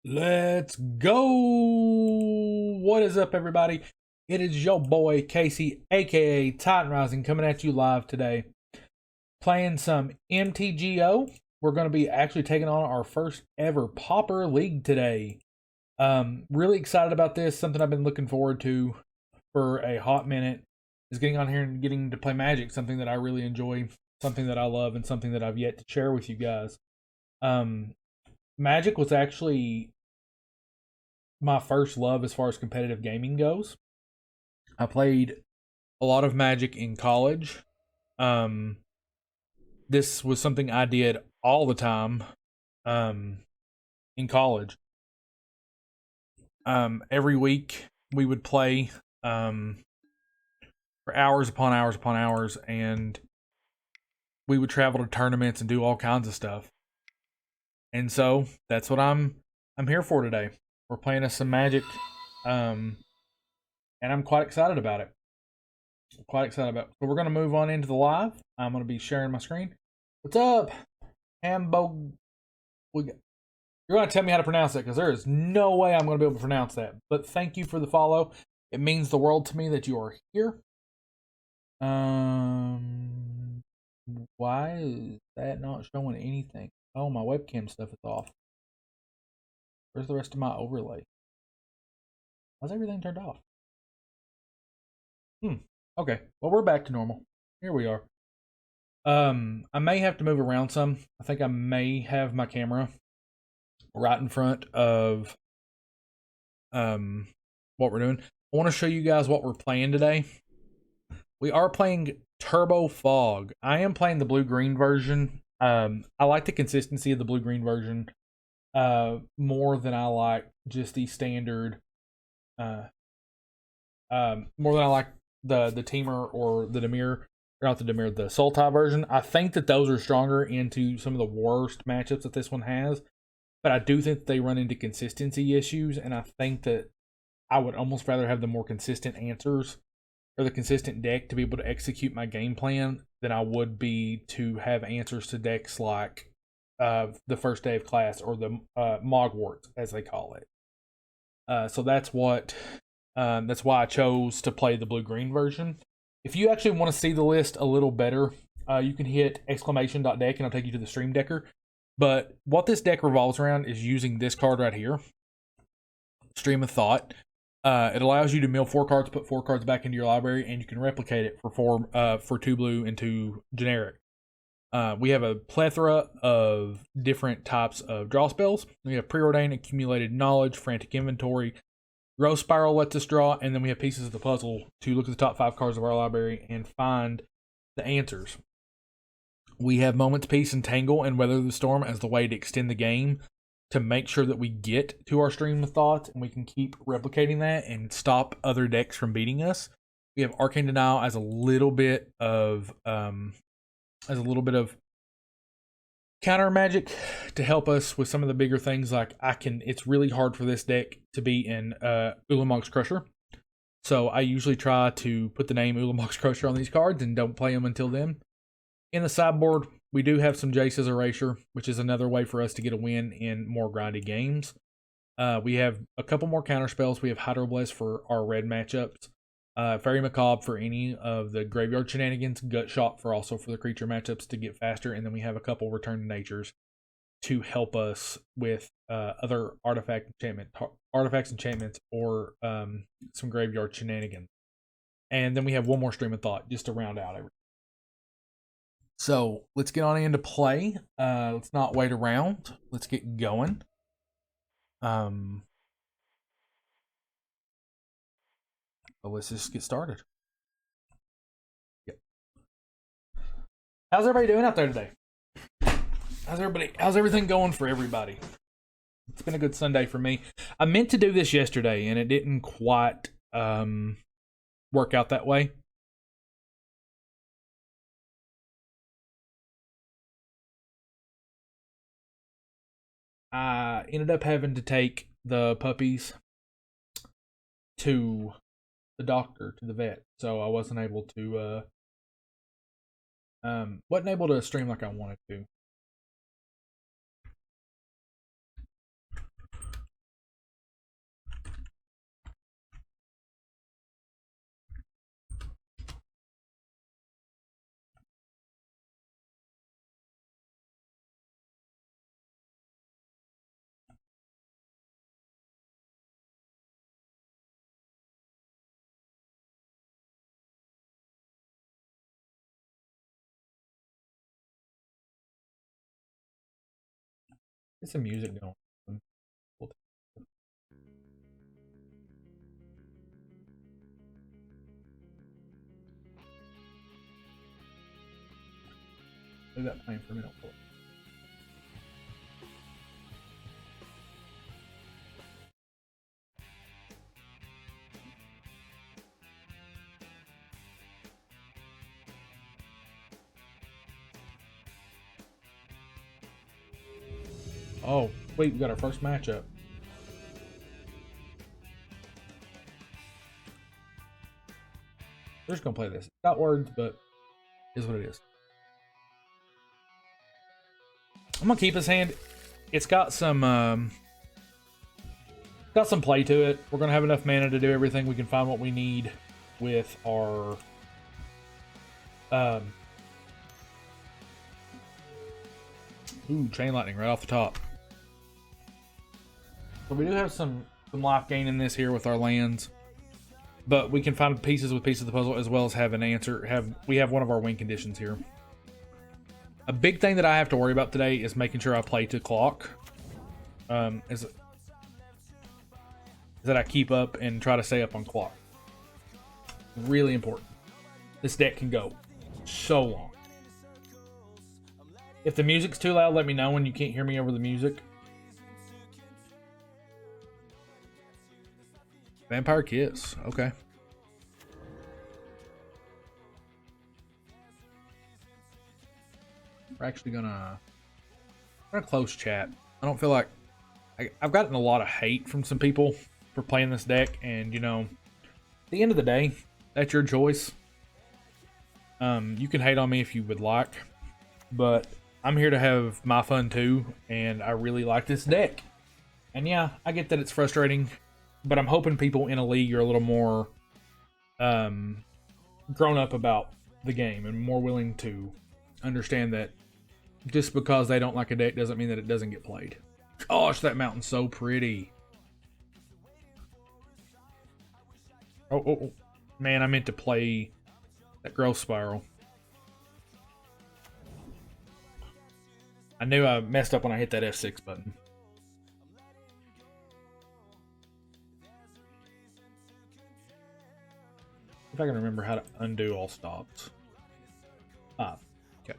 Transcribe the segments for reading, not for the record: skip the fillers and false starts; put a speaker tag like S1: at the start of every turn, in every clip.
S1: Let's go! What is up, everybody? It is your boy Casey, aka Titan Rising, coming at you live today. Playing some MTGO. We're going to be actually taking on our first ever Pauper League today. Really excited about this. Something I've been looking forward to for a hot minute is getting on here and getting to play Magic. Something that I really enjoy, something that I love, and something that I've yet to share with you guys. Magic was actually my first love as far as competitive gaming goes. I played a lot of Magic in college. Um, this was something I did all the time in college. Every week we would play for hours upon hours upon hours, and we would travel to tournaments and do all kinds of stuff. And so that's what I'm here for today. We're playing us some Magic, and I'm quite excited about it. So we're gonna move on into the live. I'm gonna be sharing my screen. What's up, Hambo? You're gonna tell me how to pronounce that because there is no way I'm gonna be able to pronounce that. But thank you for the follow. It means the world to me that you are here. Why is that not showing anything? Oh, my webcam stuff is off. Where's the rest of my overlay? Why's everything turned off? Okay. Well, we're back to normal. Here we are. I may have to move around some. I think I may have my camera right in front of what we're doing. I want to show you guys what we're playing today. We are playing Temur Fog. I am playing the blue-green version. I like the consistency of the blue-green version more than I like just the standard. More than I like the Temur or the Dimir. Not the Dimir, the Sultai version. I think that those are stronger into some of the worst matchups that this one has. But I do think they run into consistency issues, and I think that I would almost rather have the more consistent answers or the consistent deck to be able to execute my game plan than I would be to have answers to decks like the first day of class or the Mogwarts, as they call it. So that's why I chose to play the blue-green version. If you actually want to see the list a little better, you can hit exclamation.deck and it'll take you to the stream decker. But what this deck revolves around is using this card right here, Stream of Thought. It allows you to mill 4 cards, put 4 cards back into your library, and you can replicate it for 2 blue and 2 generic. We have a plethora of different types of draw spells. We have Preordained, Accumulated Knowledge, Frantic Inventory, Growth Spiral lets us draw, and then we have Pieces of the Puzzle to look at the top 5 cards of our library and find the answers. We have Moment's Peace and Tangle and Weather the Storm as the way to extend the game to make sure that we get to our Stream of Thought and we can keep replicating that and stop other decks from beating us. We have Arcane Denial as a little bit of counter magic to help us with some of the bigger things. Like it's really hard for this deck to be in Ulamog's Crusher. So I usually try to put the name Ulamog's Crusher on these cards and don't play them until then. In the sideboard, we do have some Jace's Erasure, which is another way for us to get a win in more grindy games. We have a couple more counter spells. We have Hydroblast for our red matchups. Fairy Macabre for any of the graveyard shenanigans. Gut Shot for the creature matchups to get faster. And then we have a couple Return to Natures to help us with other artifacts, enchantments, or some graveyard shenanigans. And then we have one more Stream of Thought just to round out everything. So let's get on into play. Let's not wait around. Let's get going. So let's just get started. Yep. How's everybody doing out there today? How's everything going for everybody? It's been a good Sunday for me. I meant to do this yesterday and it didn't quite work out that way. I ended up having to take the puppies to the doctor, to the vet, so I wasn't able to stream like I wanted to. Get some music going. Leave that playing for a minute. Oh, wait, we got our first matchup. We're just gonna play this. Got words, but it is what it is. I'm gonna keep his hand. It's got some play to it. We're gonna have enough mana to do everything. We can find what we need with our ooh, chain lightning right off the top. So we do have some life gain in this here with our lands, but we can find pieces with pieces of the puzzle as well as have an answer. We have one of our win conditions here. A big thing that I have to worry about today is making sure I play to clock. Is that I keep up and try to stay up on clock. Really important. This deck can go so long. If the music's too loud, let me know when you can't hear me over the music. Vampire Kiss. Okay. We're actually gonna close chat. I don't feel like I've gotten a lot of hate from some people for playing this deck, and you know, at the end of the day, that's your choice. You can hate on me if you would like, but I'm here to have my fun too, and I really like this deck. And yeah, I get that it's frustrating, but I'm hoping people in a league are a little more grown up about the game and more willing to understand that just because they don't like a deck doesn't mean that it doesn't get played. Gosh, that mountain's so pretty. Oh, man, I meant to play that growth spiral. I knew I messed up when I hit that F6 button. If I can remember how to undo all stops. Ah, okay.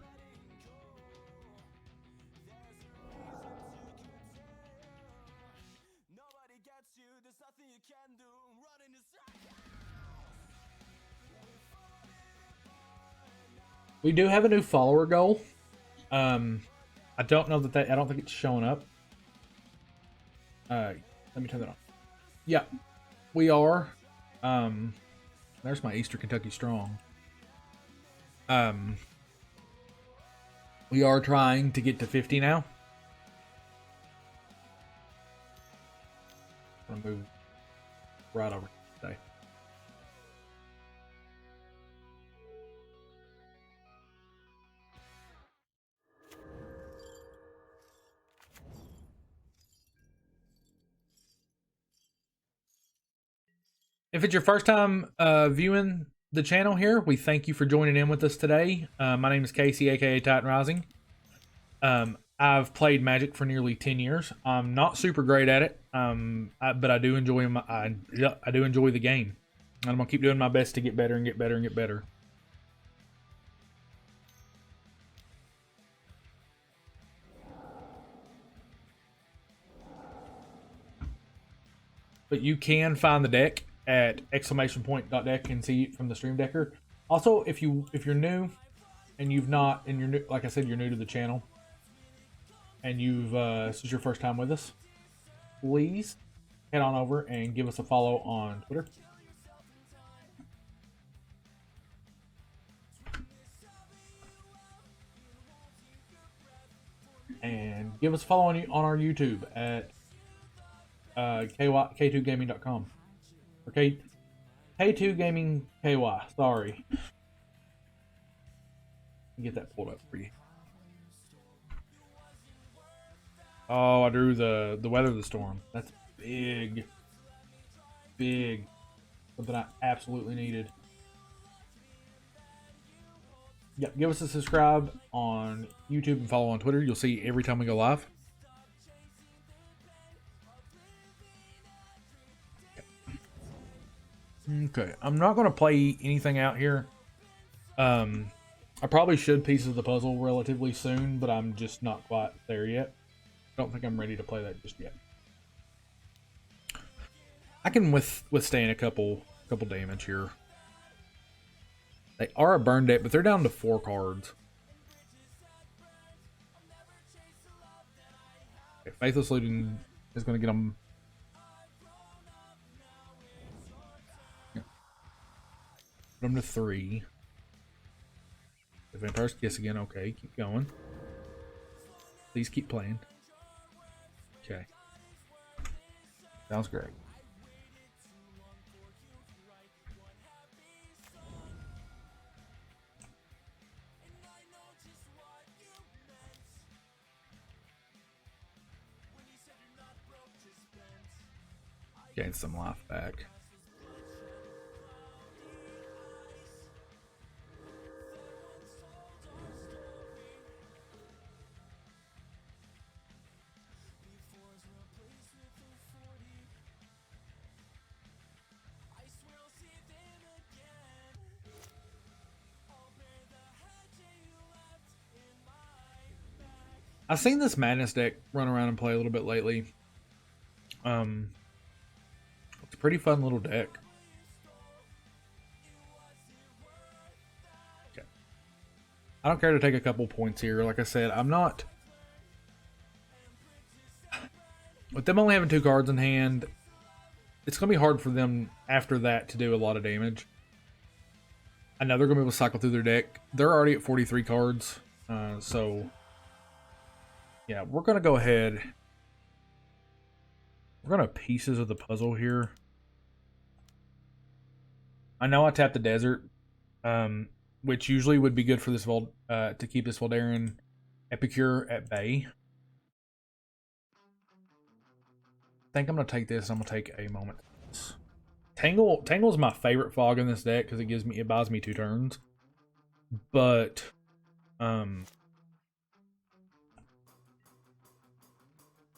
S1: We do have a new follower goal. I don't know that I don't think it's showing up. Let me turn that on. Yeah, we are. There's my Eastern Kentucky Strong. We are trying to get to 50 now. I'm gonna move right over today. If it's your first time viewing the channel here, we thank you for joining in with us today. My name is Casey, aka Titan Rising. I've played Magic for nearly 10 years. I'm not super great at it, but I do enjoy I do enjoy the game. And I'm gonna keep doing my best to get better and get better and get better. But you can find the deck at !deck and see it from the Stream Decker. Also, if you're new and you've not, and you're new, like I said, you're new to the channel, and this is your first time with us, please head on over and give us a follow on Twitter. And give us a follow on our YouTube at k2gaming.com. Or K2 Gaming KY. Sorry. Get that pulled up for you. Oh, I drew the Weather the Storm. That's big. Big. Something I absolutely needed. Yep, give us a subscribe on YouTube and follow on Twitter. You'll see every time we go live. Okay, I'm not going to play anything out here. I probably should pieces of the puzzle relatively soon, but I'm just not quite there yet. I don't think I'm ready to play that just yet. I can withstand a couple damage here. They are a burn deck, but they're down to 4 cards. Okay, Faithless Looting is going to get them. Put them to 3. The Vampire's Kiss again. Okay, keep going. Please keep playing. Okay. Sounds great. Gain some life back. I've seen this Madness deck run around and play a little bit lately. It's a pretty fun little deck. Okay. I don't care to take a couple points here. Like I said, I'm not... With them only having 2 cards in hand, it's going to be hard for them after that to do a lot of damage. I know they're going to be able to cycle through their deck. They're already at 43 cards. So, yeah, we're going to go ahead. We're going to pieces of the puzzle here. I know I tapped the desert, which usually would be good for this to keep this Voldaren Epicure at bay. I think I'm going to take this. I'm going to take a moment. Tangle is my favorite fog in this deck because it buys me 2 turns. But I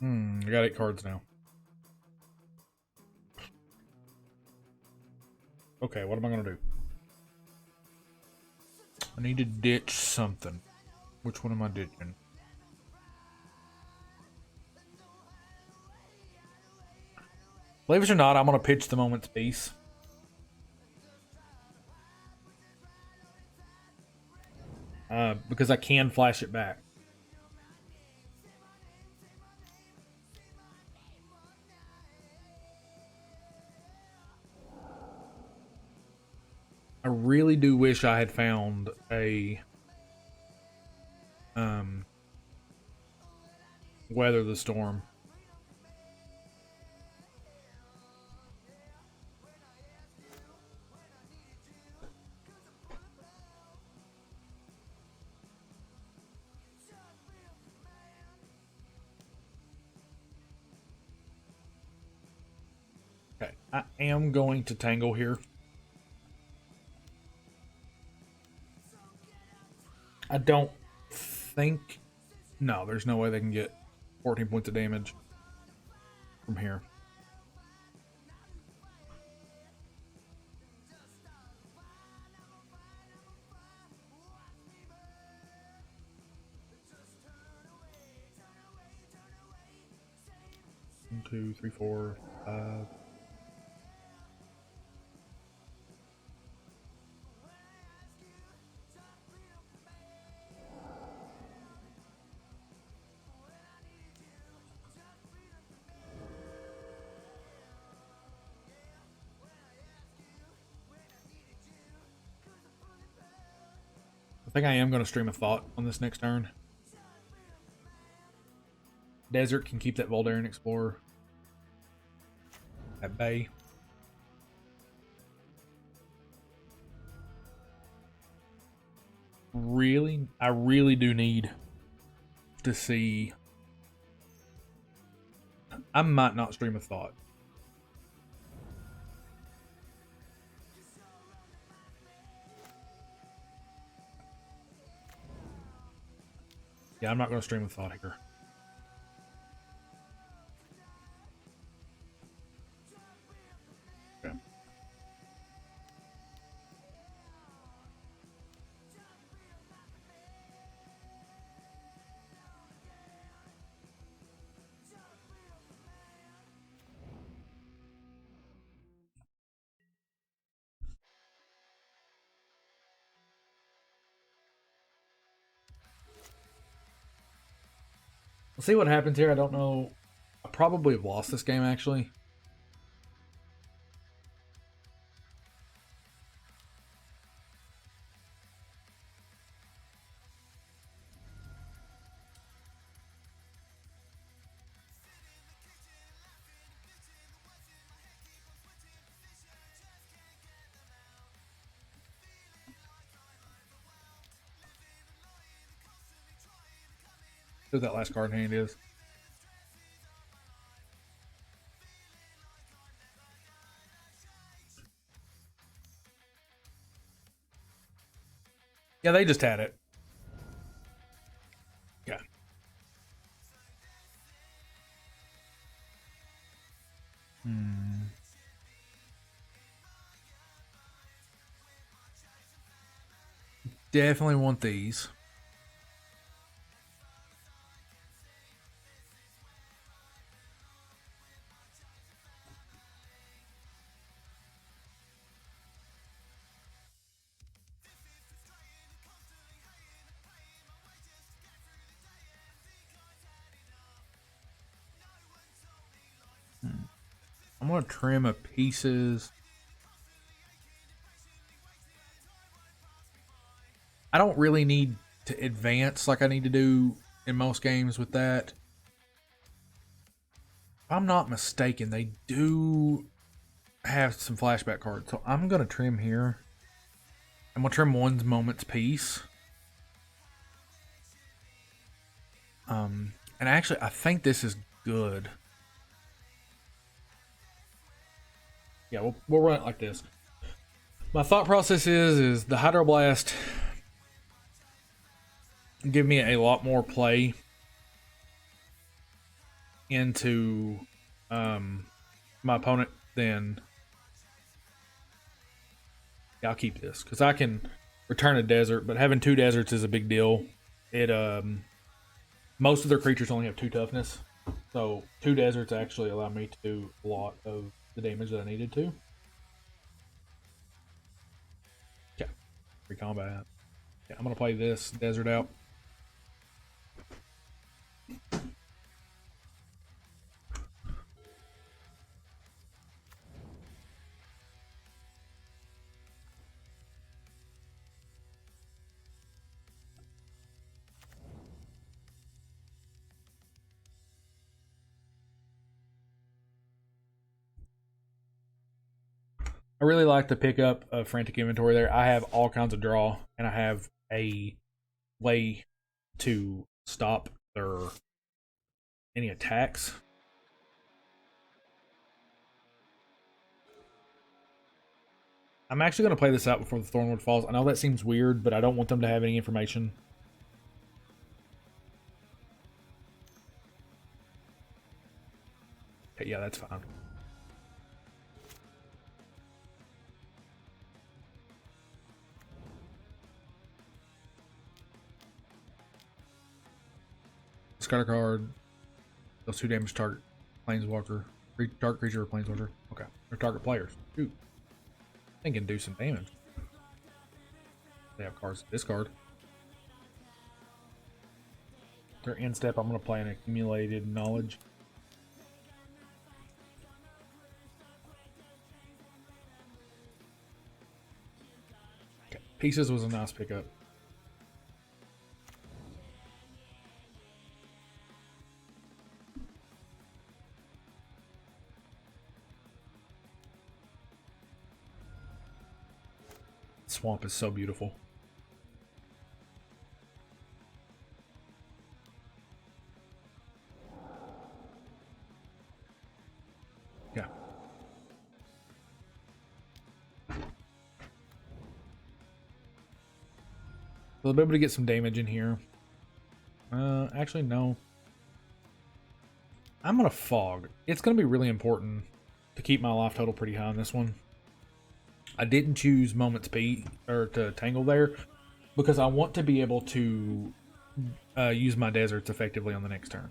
S1: got 8 cards now. Okay, what am I gonna do? I need to ditch something. Which one am I ditching? Believe it or not, I'm gonna pitch the Moment's Peace. Because I can flash it back. I really do wish I had found a Weather the Storm. Okay, I am going to tangle here. I don't think... No, there's no way they can get 14 points of damage from here. One, 2, 3, 4, 5... I think I am going to stream a thought on this next turn. Desert can keep that Voldaren Explorer at bay. Really? I really do need to see... I might not stream a thought. Yeah, I'm not going to stream a thought here. Okay. We'll see what happens here. I don't know. I probably have lost this game, actually. Who that last card in hand is. Yeah, they just had it. Yeah. Definitely want these. I'm going to trim a pieces. I don't really need to advance like I need to do in most games with that. If I'm not mistaken, they do have some flashback cards. So I'm going to trim here. I'm going to trim one's moment's piece. And actually, I think this is good. Yeah, we'll run it like this. My thought process is the Hydroblast give me a lot more play into my opponent than... Yeah, I'll keep this because I can return a desert, but having 2 deserts is a big deal. It most of their creatures only have 2 toughness, so 2 deserts actually allow me to do a lot of the damage that I needed to. Okay, free combat. Yeah, I'm gonna play this desert out. I really like the pickup of Frantic Inventory there. I have all kinds of draw, and I have a way to stop their any attacks. I'm actually going to play this out before the Thornwood falls. I know that seems weird, but I don't want them to have any information. Okay, yeah, that's fine. Discard a card. Those 2 damage target planeswalker. Target creature or planeswalker. Okay. Or target players. Shoot. They can do some damage. They have cards to discard. Their end step, I'm going to play an accumulated knowledge. Okay. Pieces was a nice pickup. Swamp is so beautiful. Yeah. We'll be able to get some damage in here. Actually, no. I'm gonna fog. It's gonna be really important to keep my life total pretty high on this one. I didn't choose Moment's P or to Tangle there because I want to be able to use my deserts effectively on the next turn.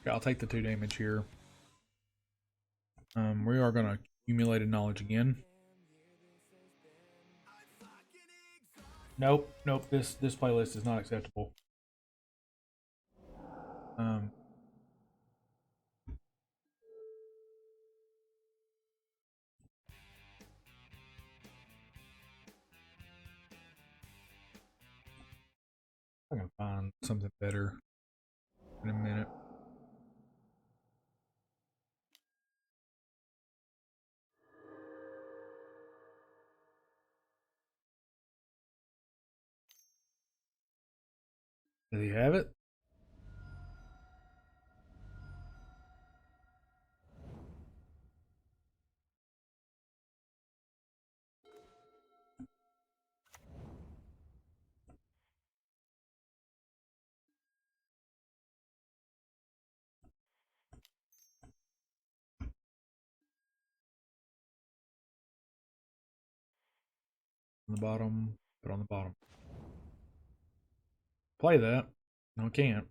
S1: Okay, I'll take the 2 damage here. We are going to accumulate a knowledge again. Nope, nope. This playlist is not acceptable. I'm gonna find something better in a minute. Does he have it? On the bottom, put on the bottom. Play that. No, I can't.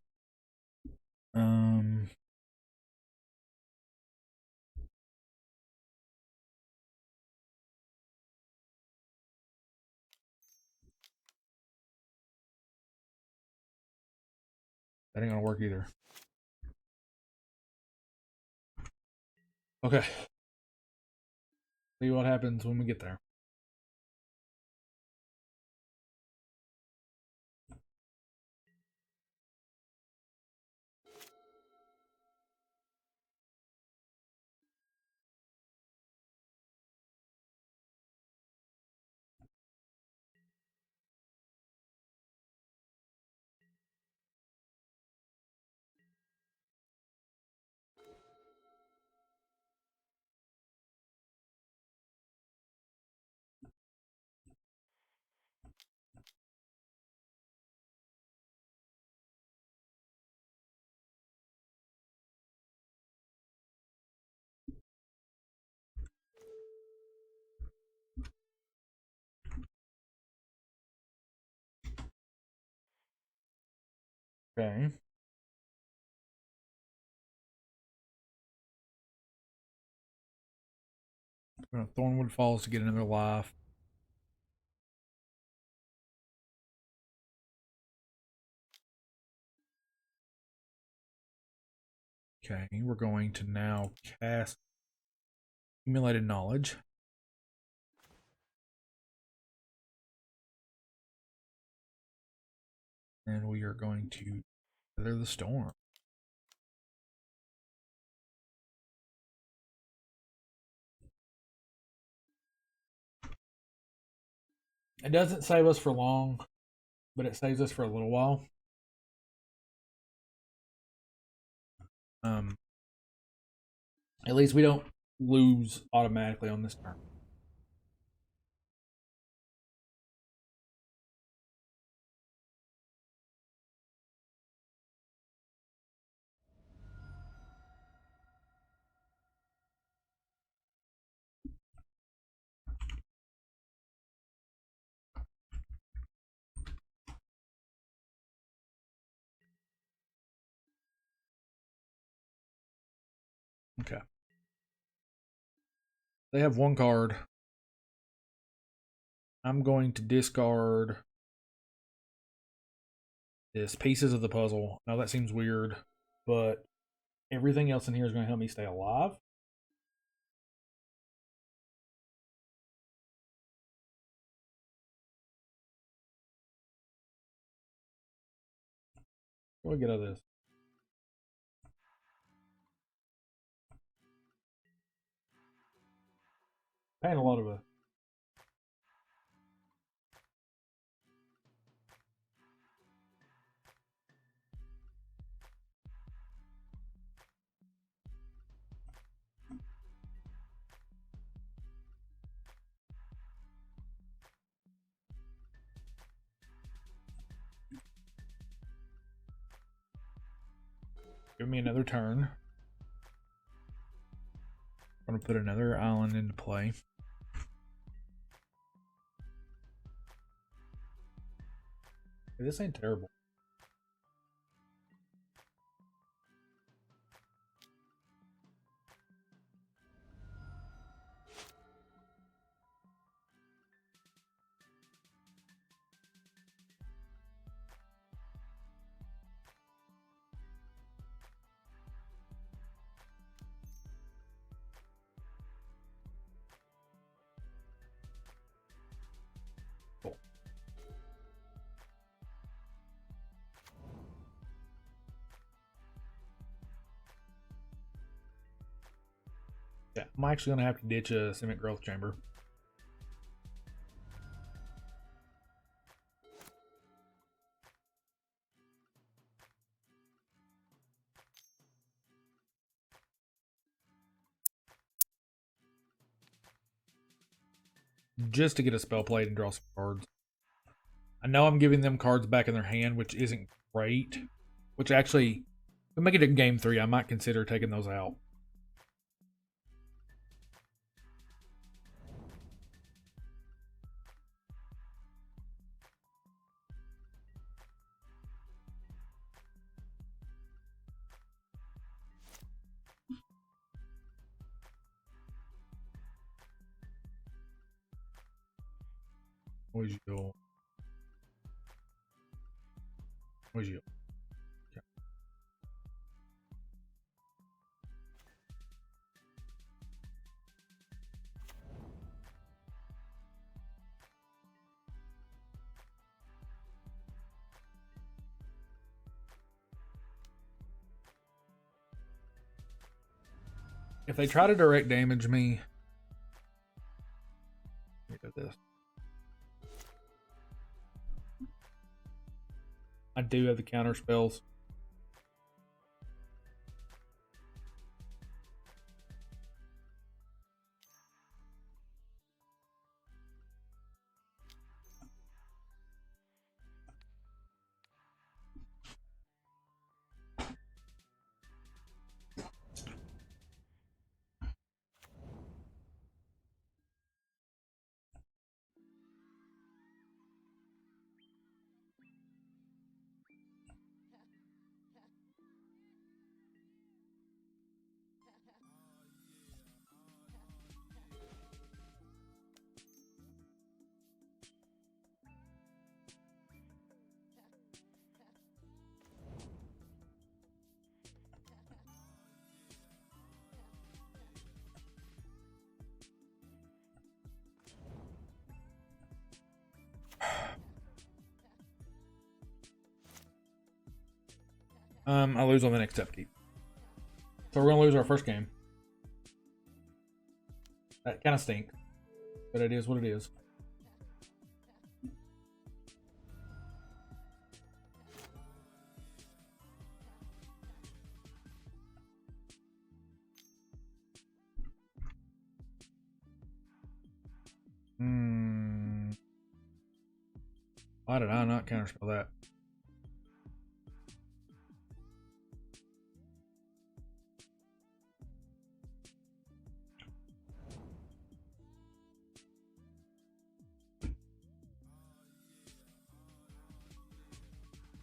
S1: That ain't gonna work either. Okay. See what happens when we get there. Okay. We're gonna Thornwood Falls to get another life. Okay, we're going to now cast Accumulated Knowledge. And we are going to Weather the Storm. It doesn't save us for long, but it saves us for a little while. At least we don't lose automatically on this turn. Okay. They have 1 card. I'm going to discard this Pieces of the Puzzle. Now that seems weird, but everything else in here is going to help me stay alive. What do we get out of this? Paying a lot of it. Give me another turn. I'm going to put another island into play. Hey, this ain't terrible. Yeah, I'm actually gonna have to ditch a cement growth chamber. Just to get a spell plate and draw some cards. I know I'm giving them cards back in their hand, which isn't great. Which actually, if we make it in game 3, I might consider taking those out. Where's your? Where's your? Okay. If they try to direct damage me, look at this. I do have the counter spells. I lose on the next upkeep. So we're gonna lose our first game. That kind of stinks, but it is what it is. Why did I not counterspell that?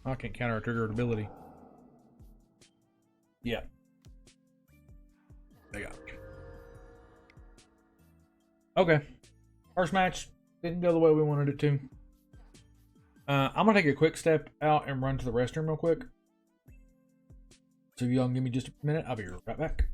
S1: I can't counter a triggered ability. Yeah. They got it. Okay. First match didn't go the way we wanted it to. I'm gonna take a quick step out and run to the restroom real quick. So if y'all can give me just a minute, I'll be right back.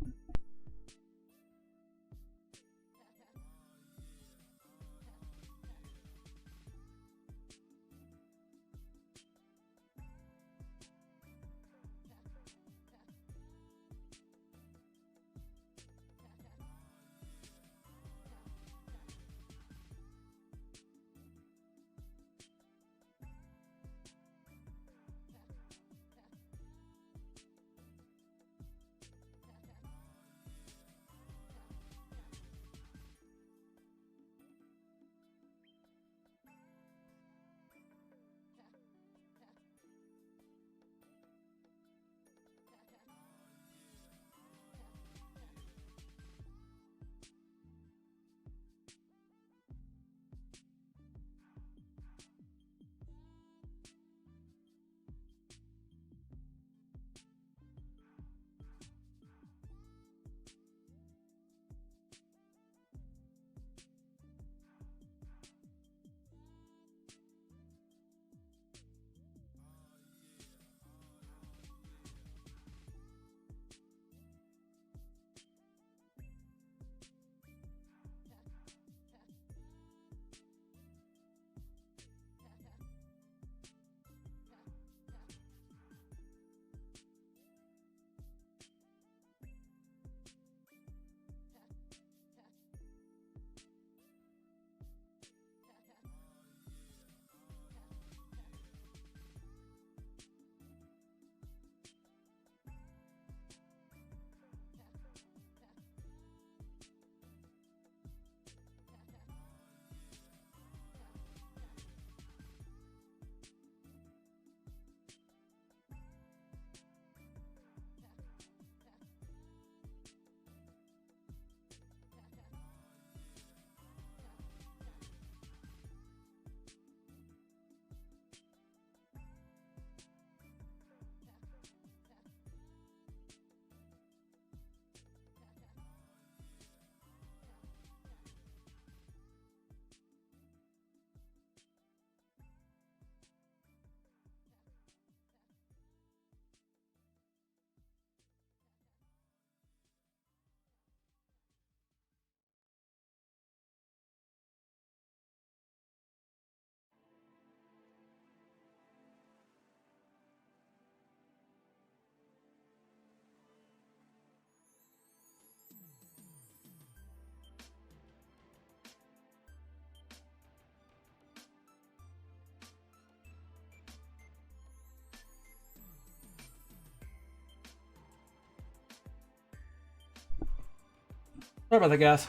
S1: Sorry about that, guys.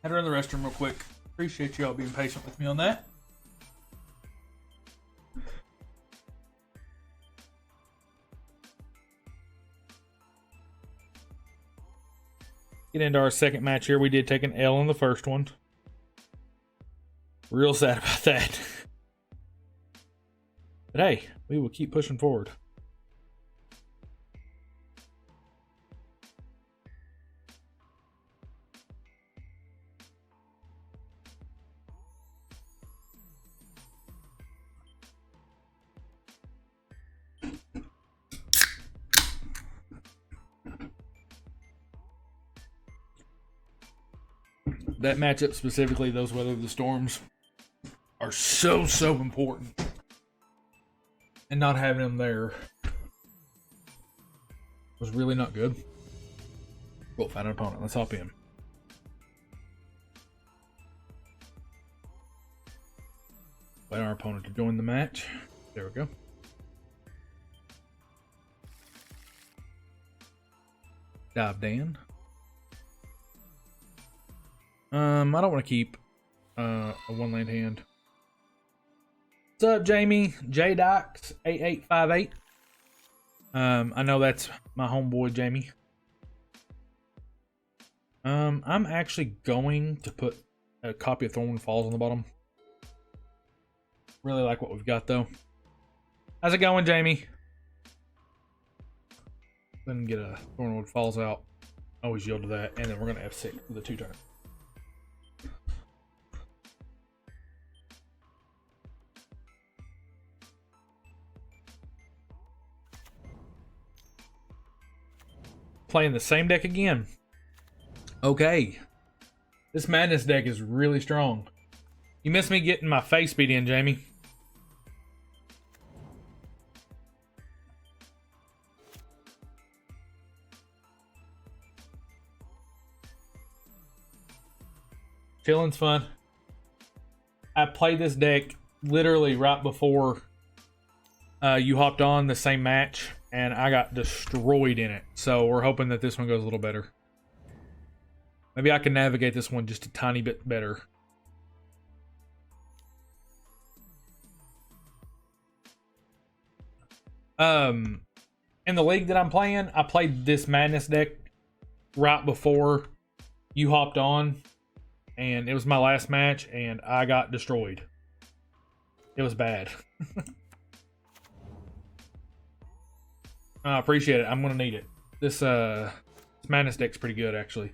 S1: Had to run the restroom real quick. Appreciate y'all being patient with me on that. Get into our second match here. We did take an L in the first one. Real sad about that. But hey, we will keep pushing forward. That matchup specifically, those Weather of the Storms, are so important. And not having them there was really not good. We'll find an opponent. Let's hop in. Wait our opponent to join the match. There we go. Dived in. I don't want to keep a one-land hand. What's up, Jamie? JDocs8858. I know that's my homeboy, Jamie. I'm actually going to put a copy of Thornwood Falls on the bottom. Really like what we've got, though. How's it going, Jamie? Then get a Thornwood Falls out. Always yield to that, and then we're going to F6 for the 2-turn. Playing the same deck again. Okay. This Madness deck is really strong. You missed me getting my face beat in, Jamie. Chilling's fun. I played this deck literally right before you hopped on the same match, and I got destroyed in it. So we're hoping that this one goes a little better. Maybe I can navigate this one just a tiny bit better. In the league that I'm playing, I played this Madness deck right before you hopped on, and it was my last match, and I got destroyed. It was bad. I appreciate it. I'm gonna need it. This Madness deck's pretty good, actually.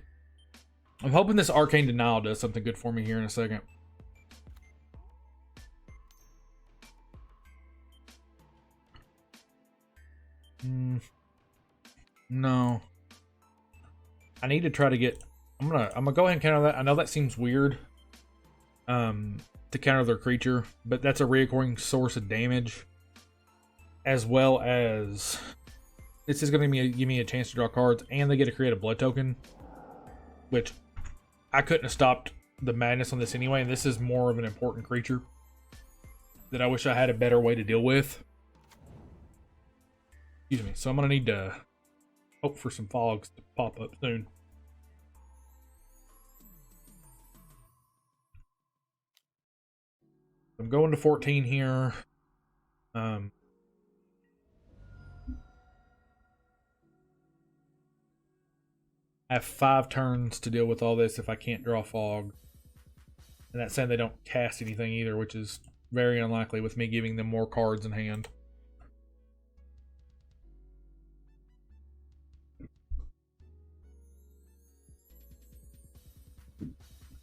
S1: I'm hoping this Arcane Denial does something good for me here in a second. No. I need to try to get... I'm gonna go ahead and counter that. I know that seems weird to counter their creature, but that's a reoccurring source of damage, as well as this is going to give me a chance to draw cards, and they get to create a blood token, which I couldn't have stopped the madness on this anyway, and this is more of an important creature that I wish I had a better way to deal with. Excuse me. So I'm going to need to hope for some fogs to pop up soon. I'm going to 14 here. I have 5 turns to deal with all this if I can't draw fog. And that's saying they don't cast anything either, which is very unlikely with me giving them more cards in hand.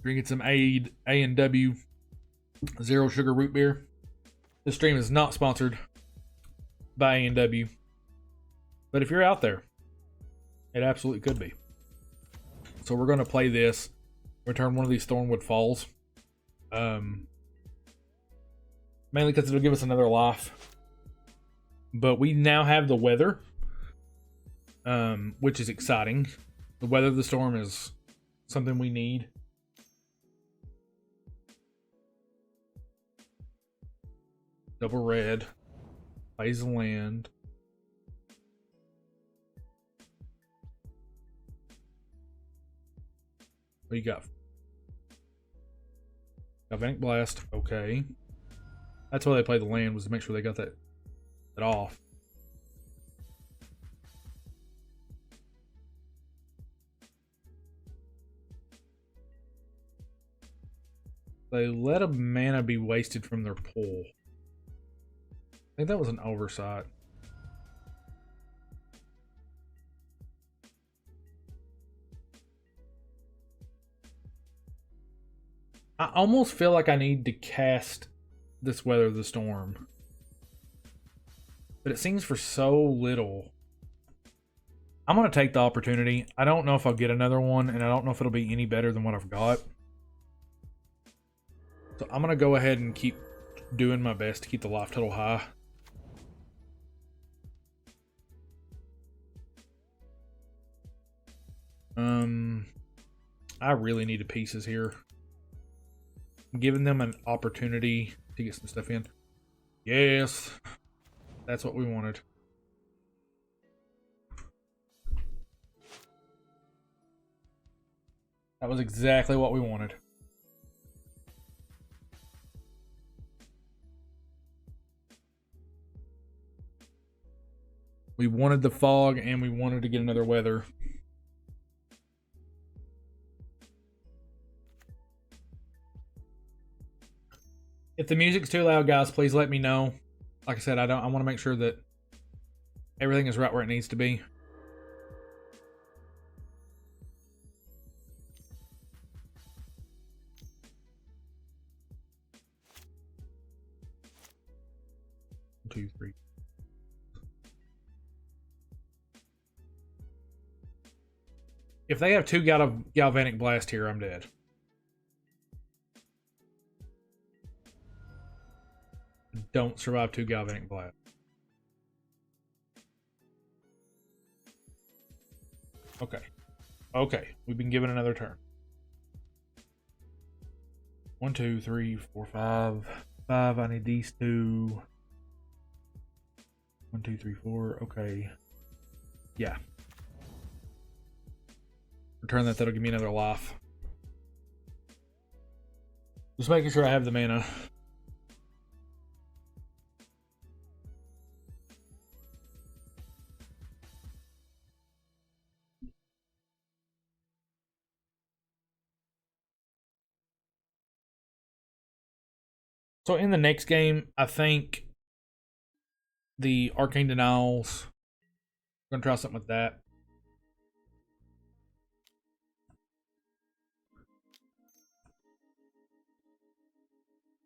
S1: Drinking some A&W Zero Sugar Root Beer. This stream is not sponsored by A&W. But if you're out there, it absolutely could be. So we're going to play this. Return one of these Thornwood Falls. Mainly because it'll give us another life. But we now have the weather, which is exciting. The weather of the storm is something we need. Double red. Plays the land. What you got? Galvanic Blast. Okay. That's why they played the land, was to make sure they got that off. They let a mana be wasted from their pool. I think that was an oversight. I almost feel like I need to cast this Weather the Storm. But it seems for so little. I'm going to take the opportunity. I don't know if I'll get another one, and I don't know if it'll be any better than what I've got. So I'm going to go ahead and keep doing my best to keep the life total high. I really need the pieces here. I'm giving them an opportunity to get some stuff in. Yes. That's what we wanted. That was exactly what we wanted. We wanted the fog and we wanted to get another weather. If the music's too loud, guys, please let me know. Like I said, I want to make sure that everything is right where it needs to be. One, two, three. If they have two Galvanic Blast here, I'm dead. Don't survive two Galvanic Blast. Okay. Okay. We've been given another turn. 1, 2, 3, 4, 5. 5. I need these two. 1, 2, 3, 4. Okay. Yeah. Return that. That'll give me another life. Just making sure I have the mana. So in the next game, I think the Arcane Denials, I'm going to try something with that.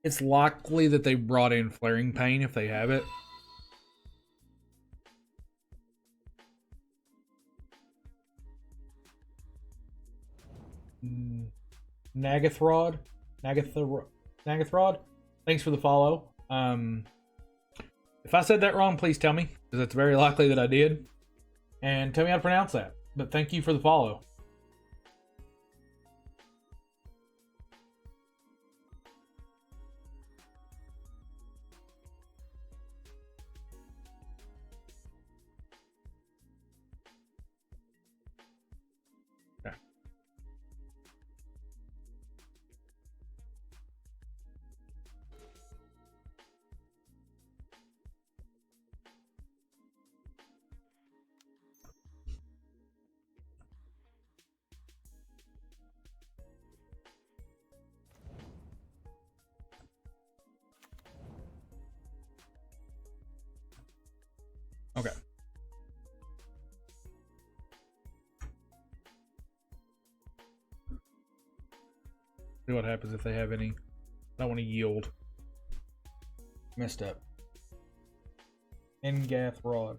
S1: It's likely that they brought in Flaring Pain if they have it. Nagathrod? Nagathrod? Thanks for the follow. If I said that wrong, please tell me, because it's very likely that I did. And tell me how to pronounce that. But thank you for the follow. Okay. Okay. See what happens if they have any. I don't want to yield. Messed up. Nagathrod.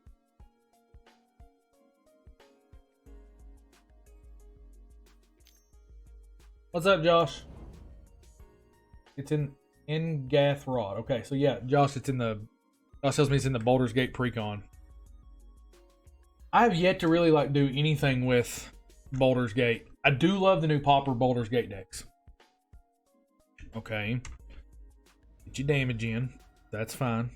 S1: What's up, Josh? It's in Nagathrod. Okay, so yeah, Josh, it's in the. Josh tells me it's in the Baldur's Gate precon. I have yet to really do anything with Baldur's Gate. I do love the new Pauper Baldur's Gate decks. Okay. Get your damage in. That's fine.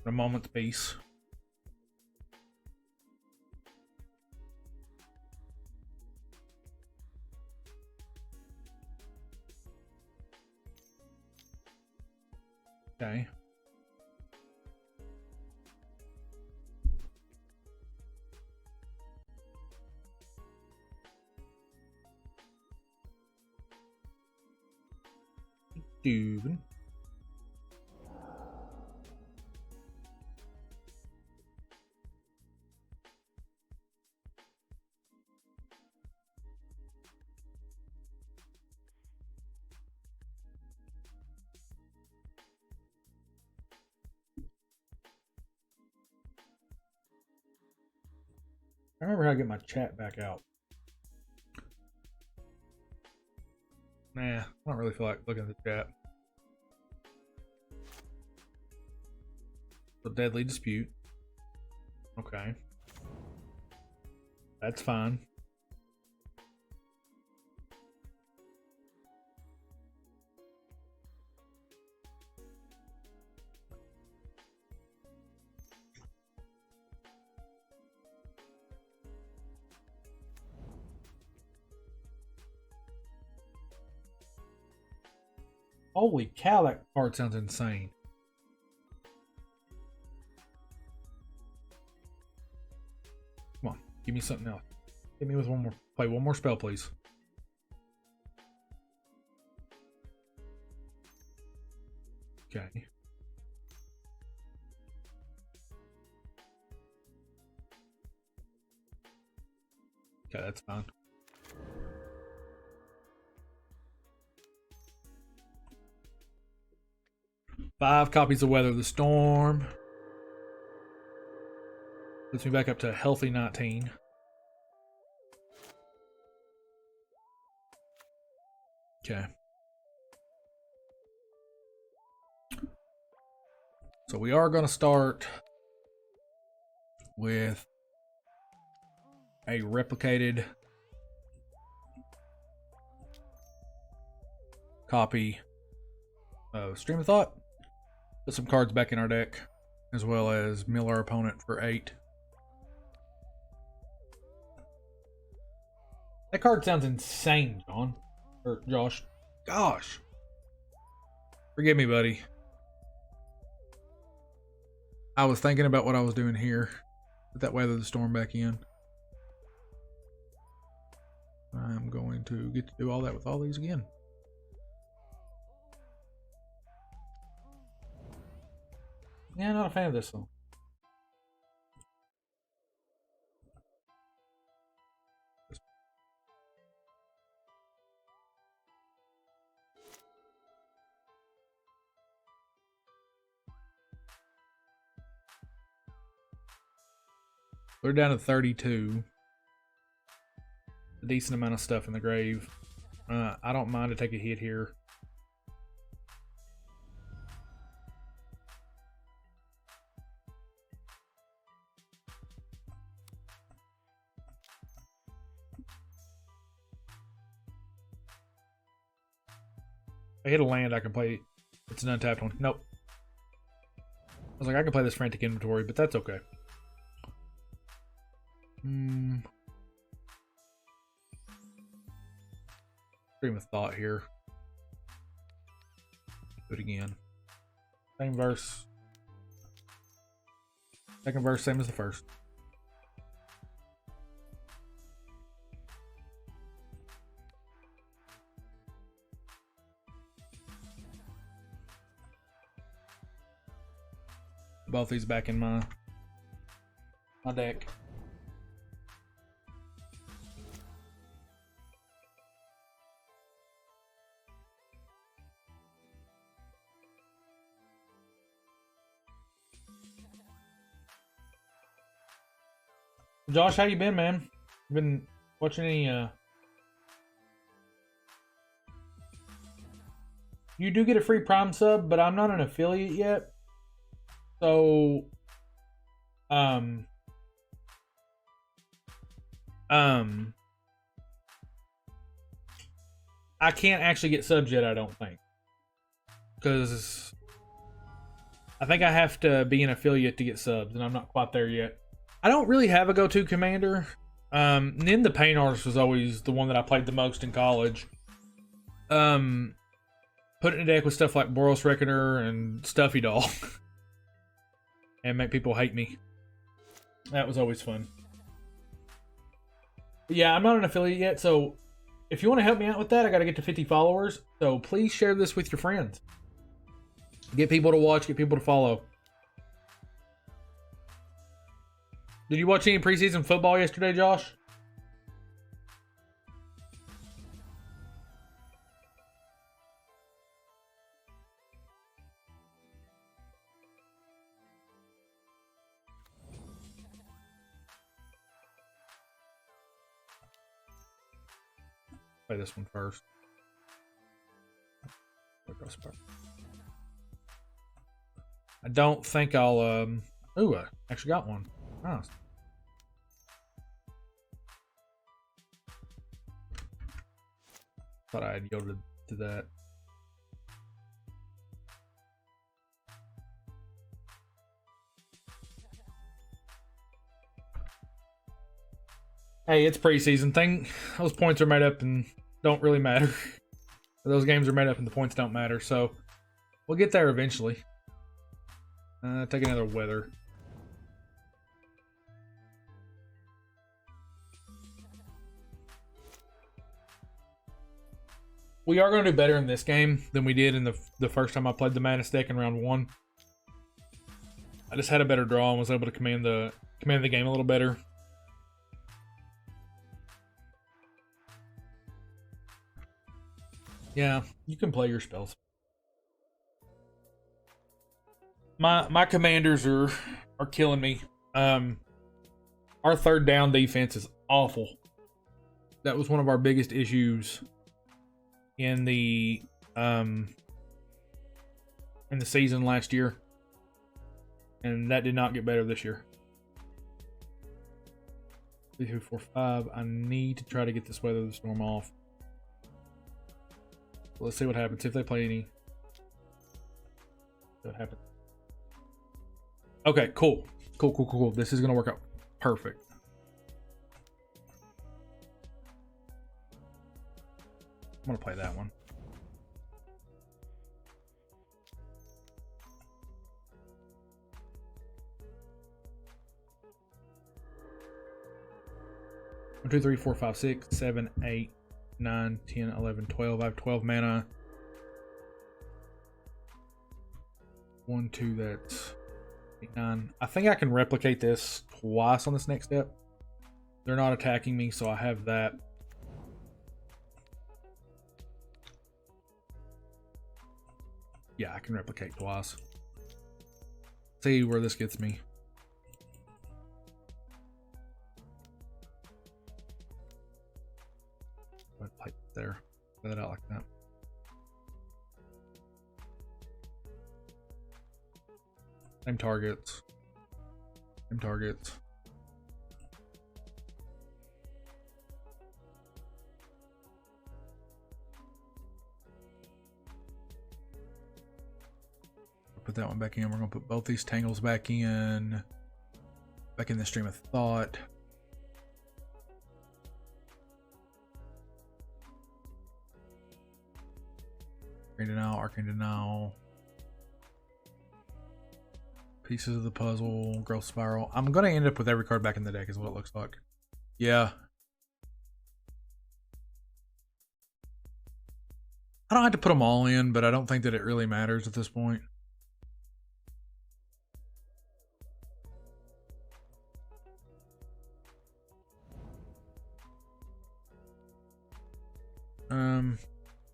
S1: A moment's peace. Okay. Dubin. I remember how to get my chat back out. Nah, I don't really feel like looking at the chat. The deadly dispute. Okay. That's fine. Holy cow, that card sounds insane. Come on, give me something else. Hit me with one more. Play one more spell, please. Okay. Okay, that's fine. Five copies of Weather the Storm. Puts me back up to a healthy 19. Okay. So we are going to start with a replicated copy of Stream of Thought. Put some cards back in our deck, as well as mill our opponent for 8. That card sounds insane, John. Or Josh. Gosh. Forgive me, buddy. I was thinking about what I was doing here. Put that Weather the Storm back in. I'm going to get to do all that with all these again. Yeah, not a fan of this though. We're down to 32. A decent amount of stuff in the grave. I don't mind to take a hit here. If I hit a land, I can play. It's an untapped one. Nope. I was like, I can play this Frantic Inventory, but that's okay. Stream of Thought here. Do it again. Same verse. Second verse, same as the first. Both these back in my deck. Josh, how you been, man? Been watching any You do get a free Prime sub, but I'm not an affiliate yet. So I can't actually get subs yet, I don't think. Because I think I have to be an affiliate to get subs, and I'm not quite there yet. I don't really have a go-to commander. Nin the Paint Artist was always the one that I played the most in college. Put it in a deck with stuff like Boros Reckoner and Stuffy Doll. And make people hate me. That was always fun. But yeah, I'm not an affiliate yet, so if you want to help me out with that, I got to get to 50 followers. So please share this with your friends. Get people to watch, get people to follow. Did you watch any preseason football yesterday, Josh? Play this one first. I don't think I'll ooh, I actually got one. Nice. Thought I had yielded to that. Hey, it's preseason thing. Those points are made up and don't really matter. Those games are made up and the points don't matter, so we'll get there eventually. Take another weather. We are going to do better in this game than we did in the first time I played the Madness deck in round 1. I just had a better draw and was able to command the game a little better. Yeah, you can play your spells. My commanders are killing me. Our third down defense is awful. That was one of our biggest issues in the season last year, and that did not get better this year. 3, 2, 4, 5. I need to try to get this Weather the Storm off. Let's see what happens if they play any. What happens? Okay, cool. Cool. This is gonna work out perfect. I'm gonna play that one. One, 2, 3, 4, 5, 6, 7, 8, 9, 10, 11, 12. I have 12 mana. 1, 2, that's 8, 9. I think I can replicate this twice on this next step. They're not attacking me, so I have that. Yeah, I can replicate twice. See where this gets me. Play there. Play that out like that. Same targets. Same targets. Put that one back in. We're gonna put both these tangles back in the stream of thought. Arcane Denial. Pieces of the puzzle, Growth Spiral. I'm gonna end up with every card back in the deck is what it looks like. Yeah. I don't have to put them all in, but I don't think that it really matters at this point.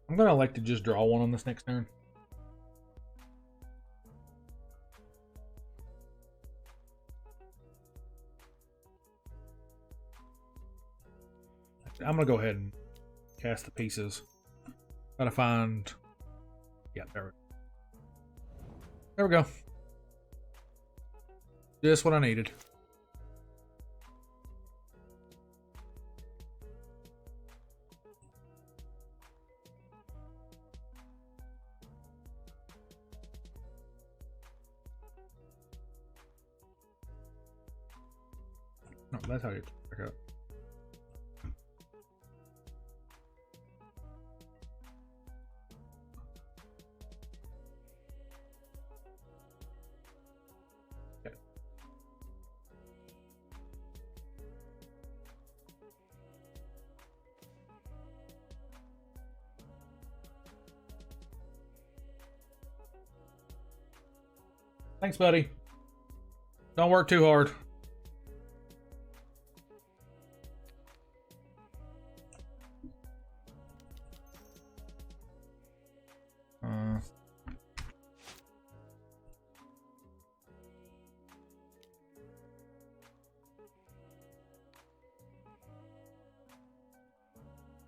S1: I'm gonna elect to just draw one on this next turn. I'm gonna go ahead and cast the pieces. Gotta find. Yeah, there we go. Just what I needed. No, that's how you check out. Thanks, buddy. Don't work too hard.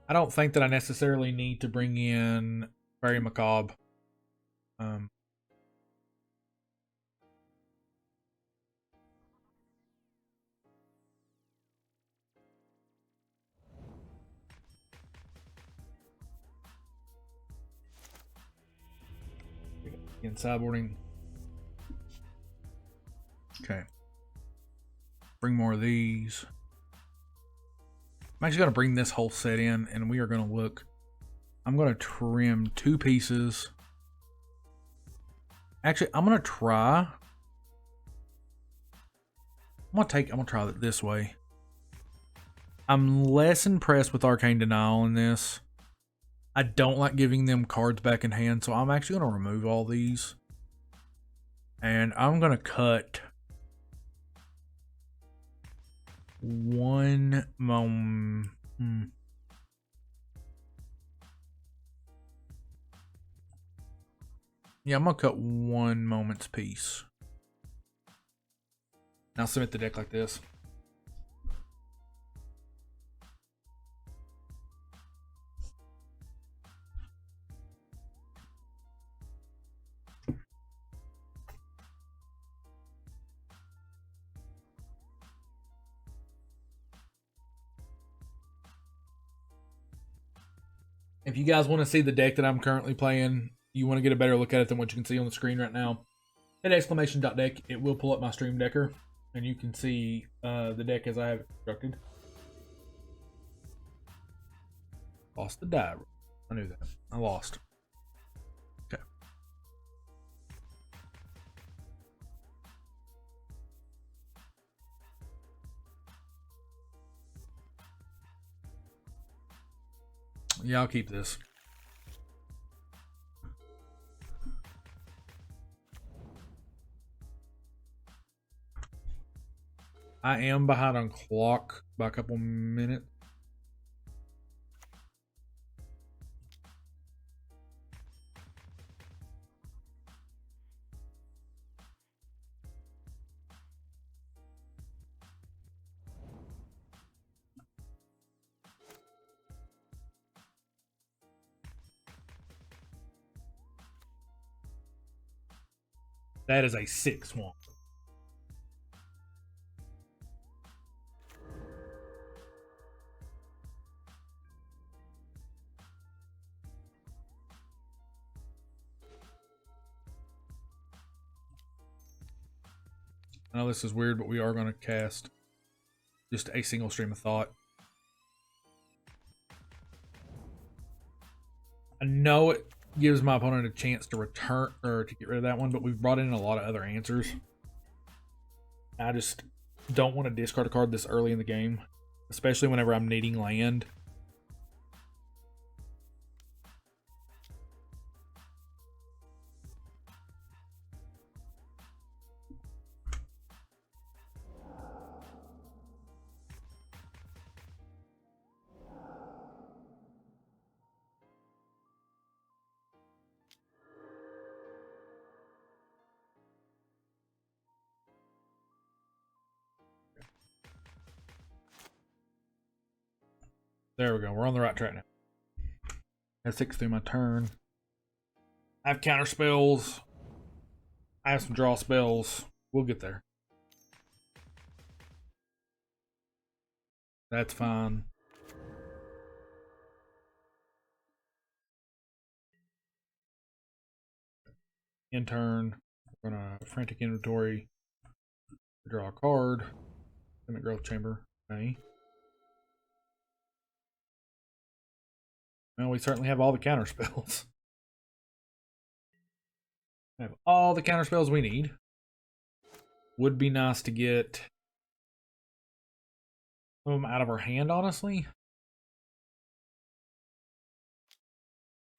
S1: I don't think that I necessarily need to bring in Very Macabre. In sideboarding. Okay. Bring more of these. I'm actually going to bring this whole set in, and we are going to look. I'm going to trim 2 pieces. Actually, I'm going to try. I'm going to try it this way. I'm less impressed with Arcane Denial in this. I don't like giving them cards back in hand, so I'm actually going to remove all these. And I'm going to cut 1 moment. Yeah, I'm going to cut 1 moment's piece. Now submit the deck like this. If you guys want to see the deck that I'm currently playing, you want to get a better look at it than what you can see on the screen right now, hit exclamation.deck. It will pull up my stream decker, and you can see the deck as I have it constructed. Lost the die. I knew that. I lost. Okay. Yeah, I'll keep this. I am behind on clock by a couple minutes. That is a 6-1. I know this is weird, but we are going to cast just a single stream of thought. I know it gives my opponent a chance to return or to get rid of that one, but we've brought in a lot of other answers. I just don't want to discard a card this early in the game, especially whenever I'm needing land. There we go. We're on the right track now. That's 6 through my turn. I have counter spells. I have some draw spells. We'll get there. That's fine. In turn, we're gonna frantic inventory, draw a card. Growth Chamber. Okay. Well, we certainly have all the counter spells. We have all the counter spells we need. Would be nice to get some of them out of our hand, honestly.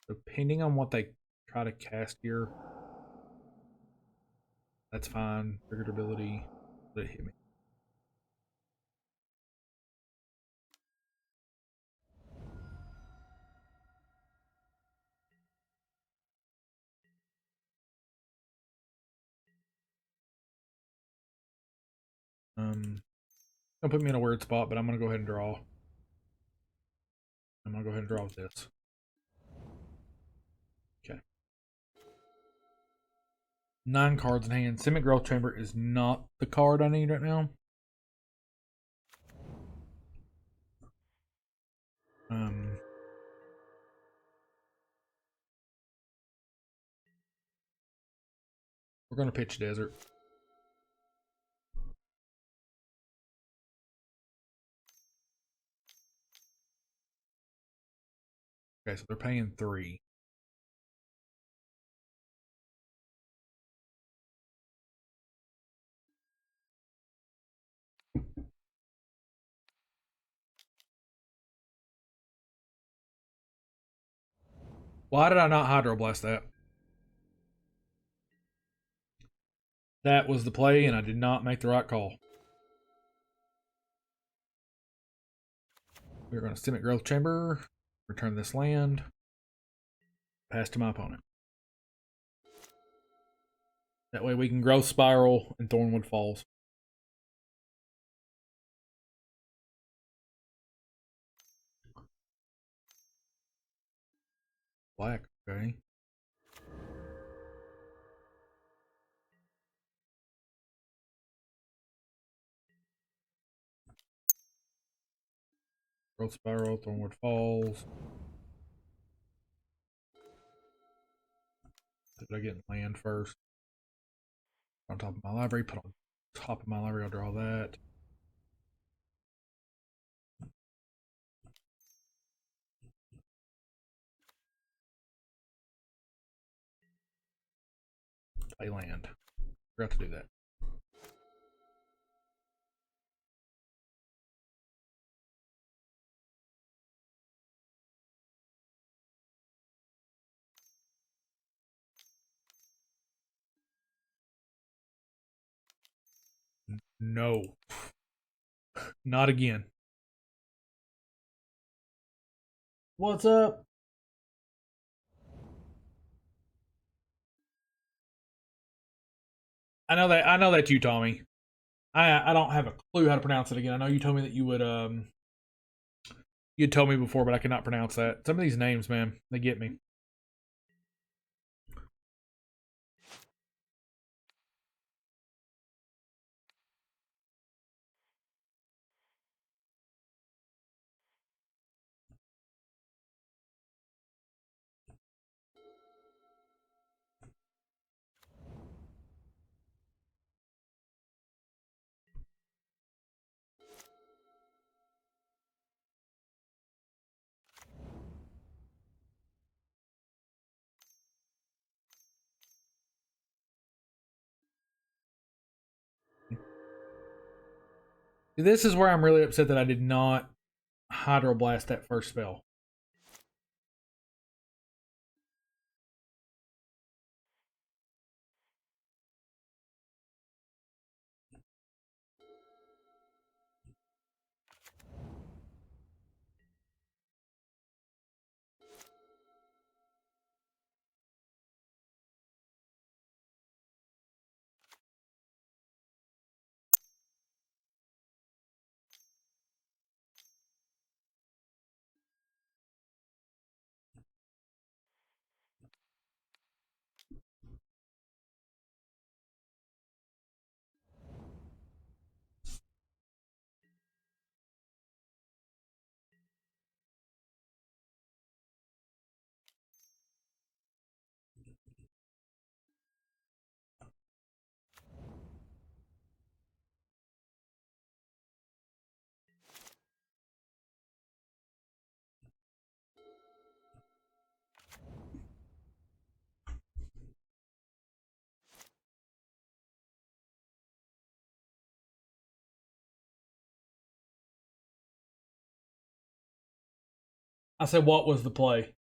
S1: Depending on what they try to cast here, that's fine. Triggered ability. Let it hit me. Don't put me in a weird spot, but I'm gonna go ahead and draw. I'm gonna go ahead and draw with this. Okay. 9 cards in hand. Simic Growth Chamber is not the card I need right now. We're gonna pitch Desert. Okay, so they're paying 3. Why did I not Hydroblast that? That was the play, and I did not make the right call. We're going to Simic Growth Chamber, return this land, pass to my opponent. That way we can Growth Spiral and Thornwood Falls. Black, okay. Growth Spiral, Thornwood Falls. Did I get land first? On top of my library, put on top of my library, I'll draw that. Play land. Forgot to do that. No. Not again. What's up? I know that you, Tommy. I don't have a clue how to pronounce it again. I know you told me that you would you'd told me before, but I cannot pronounce that. Some of these names, man, they get me. This is where I'm really upset that I did not Hydroblast that first spell. I said, what was the play?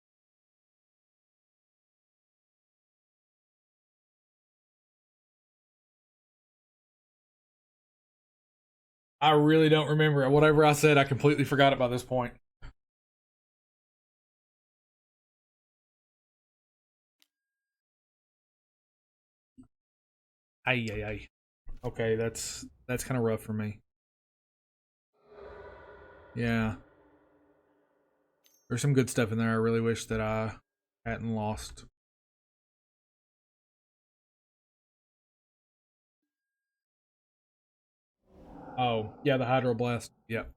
S1: I really don't remember. Whatever I said, I completely forgot it by this point. Ay, ay, ay. Okay, that's kind of rough for me. Yeah. There's some good stuff in there. I really wish that I hadn't lost. Oh, yeah, the Hydroblast. Yep.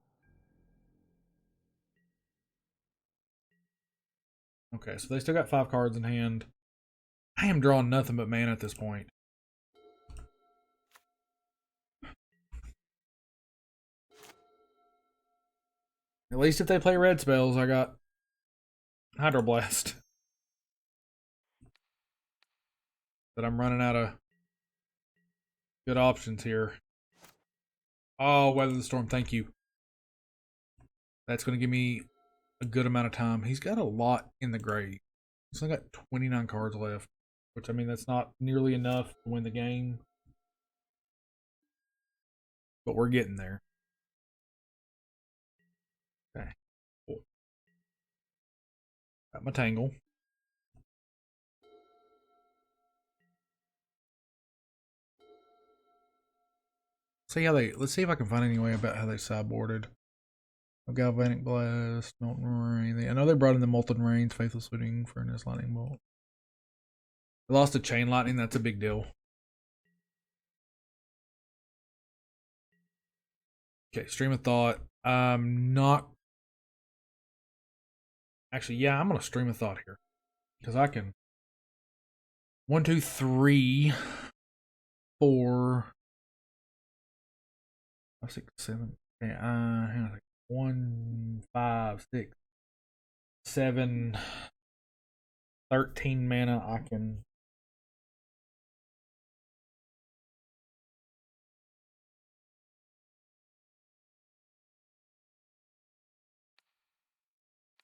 S1: Okay, so they still got 5 cards in hand. I am drawing nothing but mana at this point. At least if they play red spells, I got Hydroblast. But I'm running out of good options here. Oh, Weather the Storm, thank you. That's going to give me a good amount of time. He's got a lot in the grave. He's only got 29 cards left, which, I mean, that's not nearly enough to win the game. But we're getting there. Okay. Cool. Got my Tangle. Let's see if I can find any way about how they sideboarded. Galvanic Blast, Molten Rain. I know they brought in the Molten Rains, Faithless Looting, Furnace, Lightning Bolt. They lost to Chain Lightning, that's a big deal. Okay, Stream of Thought. Not. Actually, yeah, I'm going to Stream of Thought here. Because I can. 1, 2, 3, 4, 5, 6, 7. Okay, hang on a second. 1, 5, 6, 7, 13 mana. I can.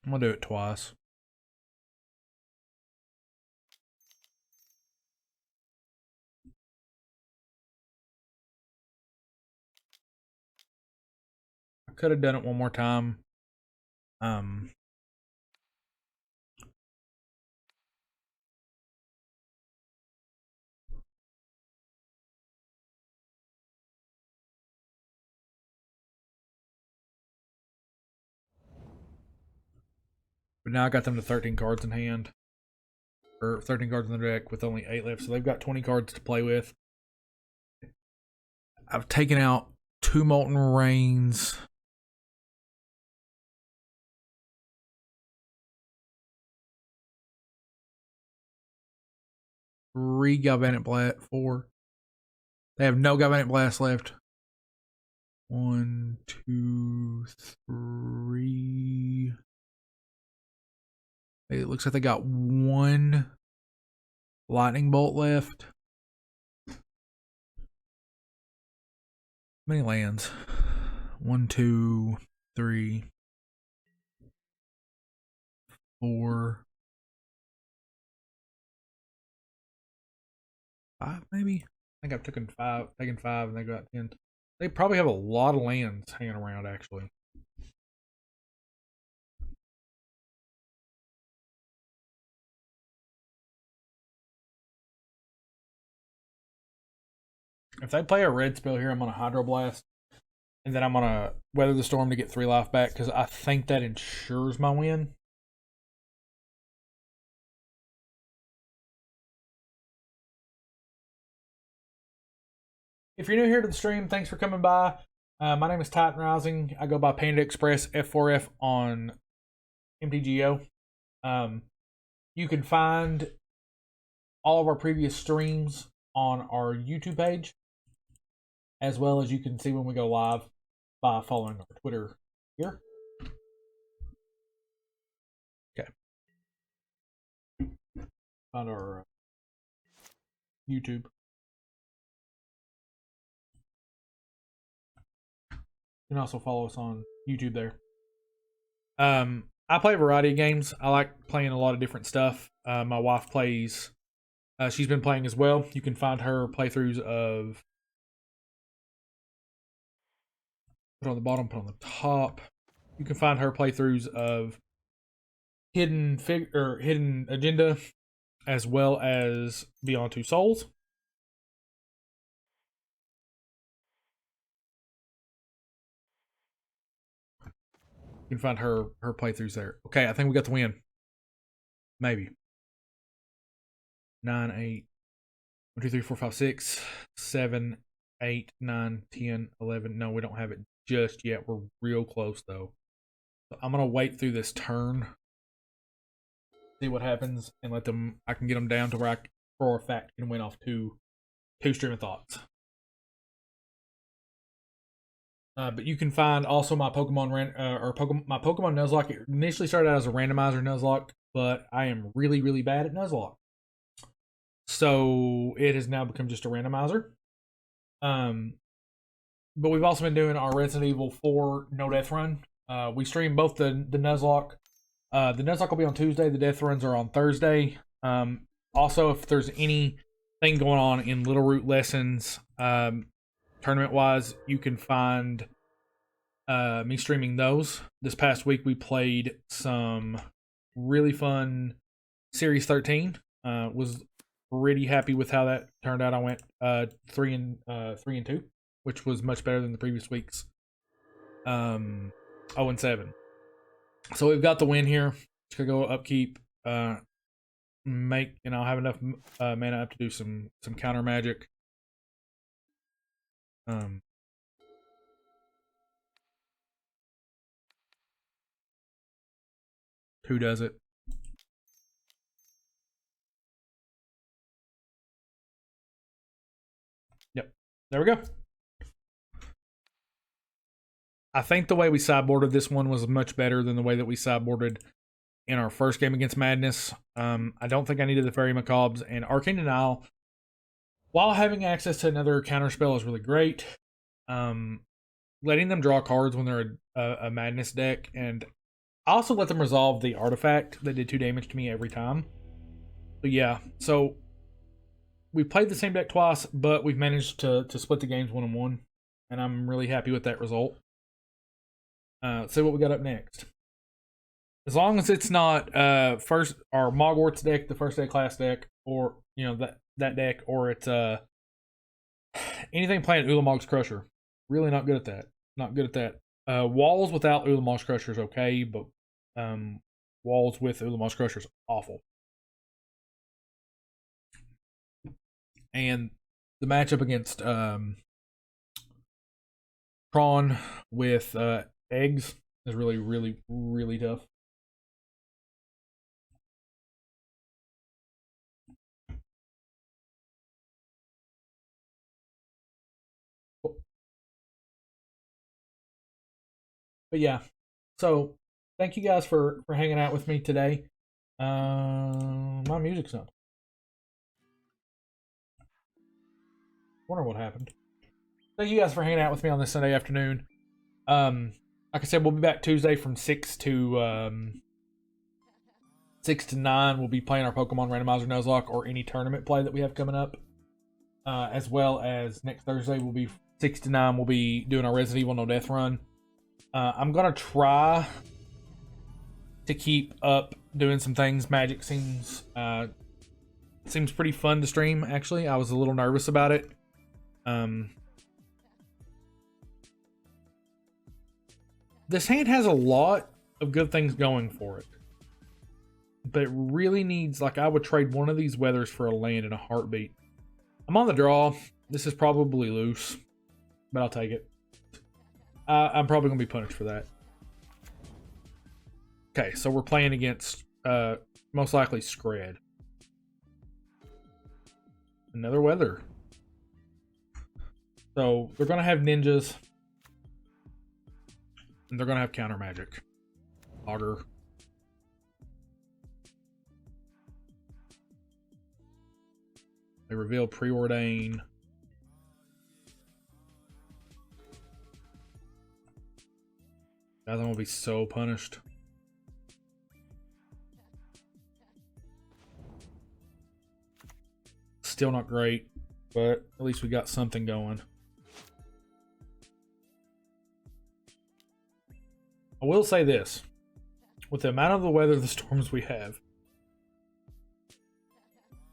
S1: I'm going to do it twice. I could have done it one more time. But now I got them to 13 cards in hand. Or 13 cards in the deck with only 8 left. So they've got 20 cards to play with. I've taken out 2 Molten Rains. Three Galvanic Blast. 4. They have no Galvanic Blast left. 1, 2, 3. It looks like they got 1 Lightning Bolt left. How many lands? 1, 2, 3, 4, 5, maybe. I think I've taken 5, and they got 10. They probably have a lot of lands hanging around, actually. If they play a red spell here, I'm going to Hydroblast. And then I'm going to Weather the Storm to get 3 life back, because I think that ensures my win. If you're new here to the stream, thanks for coming by. My name is Titan Rising. I go by Panda Express F4F on MTGO. You can find all of our previous streams on our YouTube page, as well as you can see when we go live by following our Twitter here. Okay. Find our YouTube. You can also follow us on YouTube there. I play a variety of games. I like playing a lot of different stuff. My wife plays. She's been playing as well. You can find her playthroughs of. Put on the bottom, put on the top. You can find her playthroughs of Hidden Agenda, as well as Beyond Two Souls. You can find her playthroughs there. Okay, I think we got the win. Maybe. 9, 8, 1, 2, 3, 4, 5, 6, 7, 8, 9, 10, 11. No, we don't have it just yet. We're real close though. So I'm gonna wait through this turn, see what happens, and let them. I can get them down to where I, for a fact, can win off two stream of thoughts. But you can find also my Pokemon my Pokemon Nuzlocke. It initially started out as a randomizer Nuzlocke, but I am really bad at Nuzlocke, so it has now become just a randomizer. But we've also been doing our Resident Evil 4 No Death Run. We stream both the Nuzlocke. The Nuzlocke will be on Tuesday. The Death Runs are on Thursday. Also, if there's anything going on in Little Root Lessons, tournament-wise, you can find me streaming those. This past week, we played some really fun Series 13. Was pretty happy with how that turned out. I went 3 and 2, which was much better than the previous weeks. 0 and 7. So we've got the win here. Just gonna go upkeep. I'll have enough mana up to do some counter magic. Who does it? Yep. There we go. I think the way we sideboarded this one was much better than the way that we sideboarded in our first game against Madness. I don't think I needed the Fairy Macaques, and Arcane Denial, while having access to another counterspell, is really great. Letting them draw cards when they're a Madness deck, and I also let them resolve the artifact that did 2 damage to me every time. But yeah, so we played the same deck twice, but we've managed to split the games 1-1, and I'm really happy with that result. Let's see what we got up next. As long as it's not first our Mogwarts deck, the first day class deck, or that deck, or it's anything playing Ulamog's Crusher. Really not good at that. Not good at that. Walls without Ulamog's Crusher is okay, but walls with Ulamog's Crusher is awful. And the matchup against Prawn with eggs is really tough. But yeah, so thank you guys for hanging out with me today. My music's up. Wonder what happened. Thank you guys for hanging out with me on this Sunday afternoon. Like I said, we'll be back Tuesday from 6 to 9. We'll be playing our Pokemon Randomizer Nuzlocke or any tournament play that we have coming up. As well as next Thursday, we'll be 6 to 9. We'll be doing our Resident Evil No Death Run. I'm gonna try to keep up doing some things. Magic seems pretty fun to stream. Actually, I was a little nervous about it. This hand has a lot of good things going for it, but it really needs, like, I would trade one of these weathers for a land in a heartbeat. I'm on the draw. This is probably loose, but I'll take it. I'm probably going to be punished for that. Okay, so we're playing against, most likely, Scred. Another weather. So, they're going to have ninjas. And they're going to have counter magic. Auger. They reveal Preordain. Guys, I'm going to be so punished. Still not great, but at least we got something going. I will say this. With the amount of the weather the storms we have,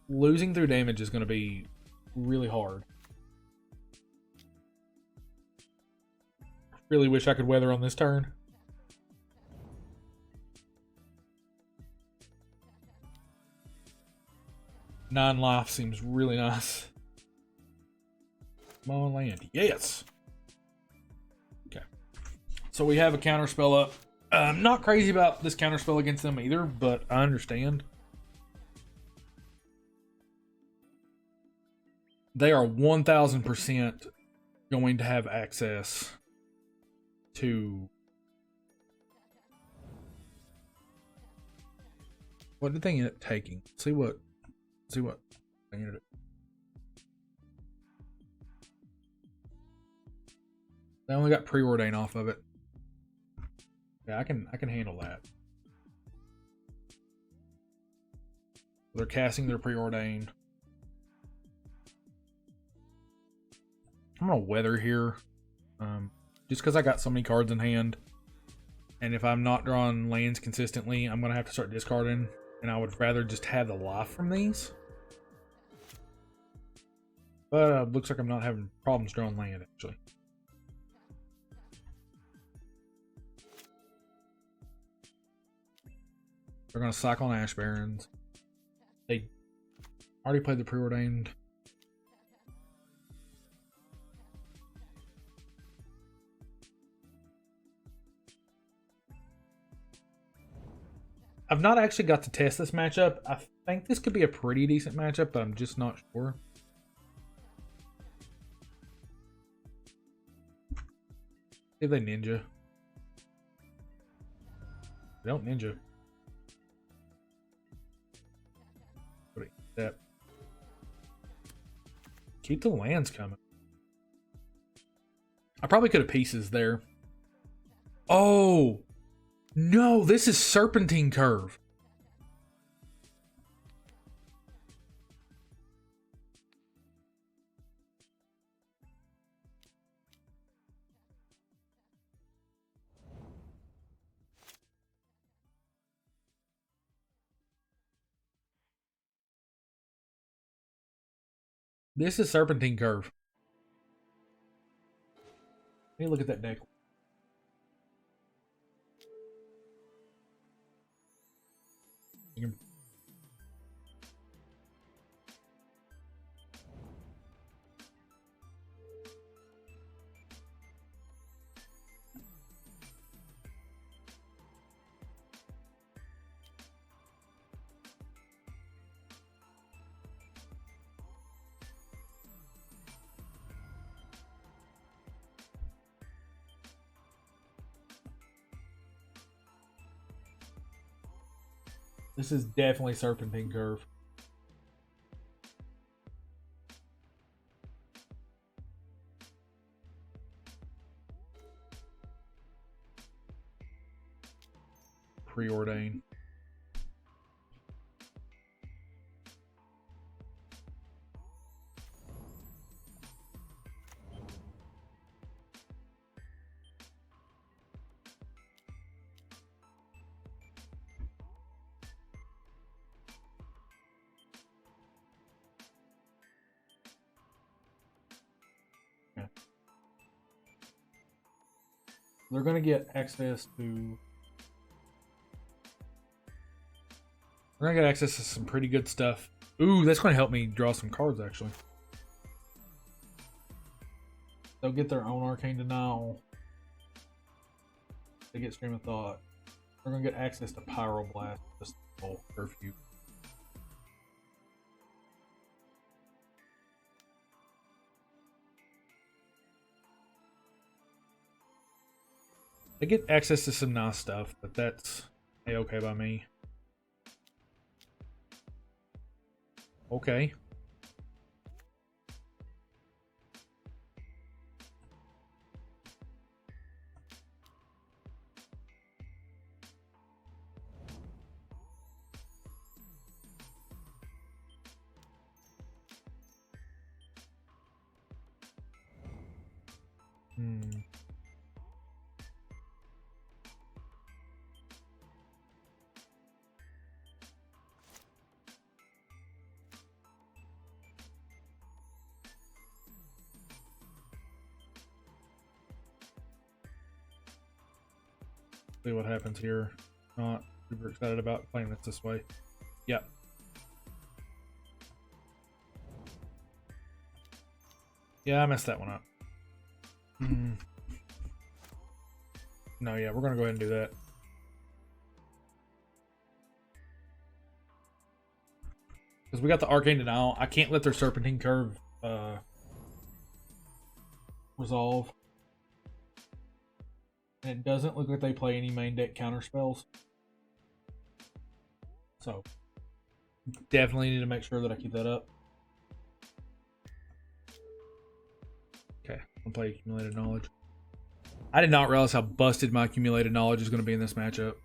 S1: losing through damage is going to be really hard. Really wish I could weather on this turn. Nine life seems really nice. Come on, land. Yes! Okay. So we have a counterspell up. I'm not crazy about this counterspell against them either, but I understand. They are 1000% going to have access to... What did they end up taking? See what they ended up. They only got preordain off of it. Yeah, I can handle that. They're casting their preordain. I'm gonna weather here, just because I got so many cards in hand, and if I'm not drawing lands consistently, I'm gonna have to start discarding, and I would rather just have the life from these. But looks like I'm not having problems drawing land actually. They're gonna cycle on Ash Barrens. They already played the preordained. I've not actually got to test this matchup. I think this could be a pretty decent matchup, but I'm just not sure. See if they ninja. They don't ninja. That. Keep the lands coming. I probably could have pieces there. Oh! No, this is Serpentine Curve. This is Serpentine Curve. Let me look at that deck. This is definitely Serpentine Curve. Preordain. They're going to get access to... We're going to get access to some pretty good stuff. Ooh, that's going to help me draw some cards, actually. They'll get their own Arcane Denial. They get Stream of Thought. They're going to get access to Pyroblast. Just oh, curfew. They get access to some nice stuff, but that's A-okay by me. Okay. See what happens here. Not super excited about playing this way. Yep. Yeah, I messed that one up. No, yeah, we're gonna go ahead and do that. Because we got the Arcane Denial. I can't let their Serpentine Curve resolve. And it doesn't look like they play any main deck counter spells. So, definitely need to make sure that I keep that up. Okay, I'll play Accumulated Knowledge. I did not realize how busted my Accumulated Knowledge is going to be in this matchup.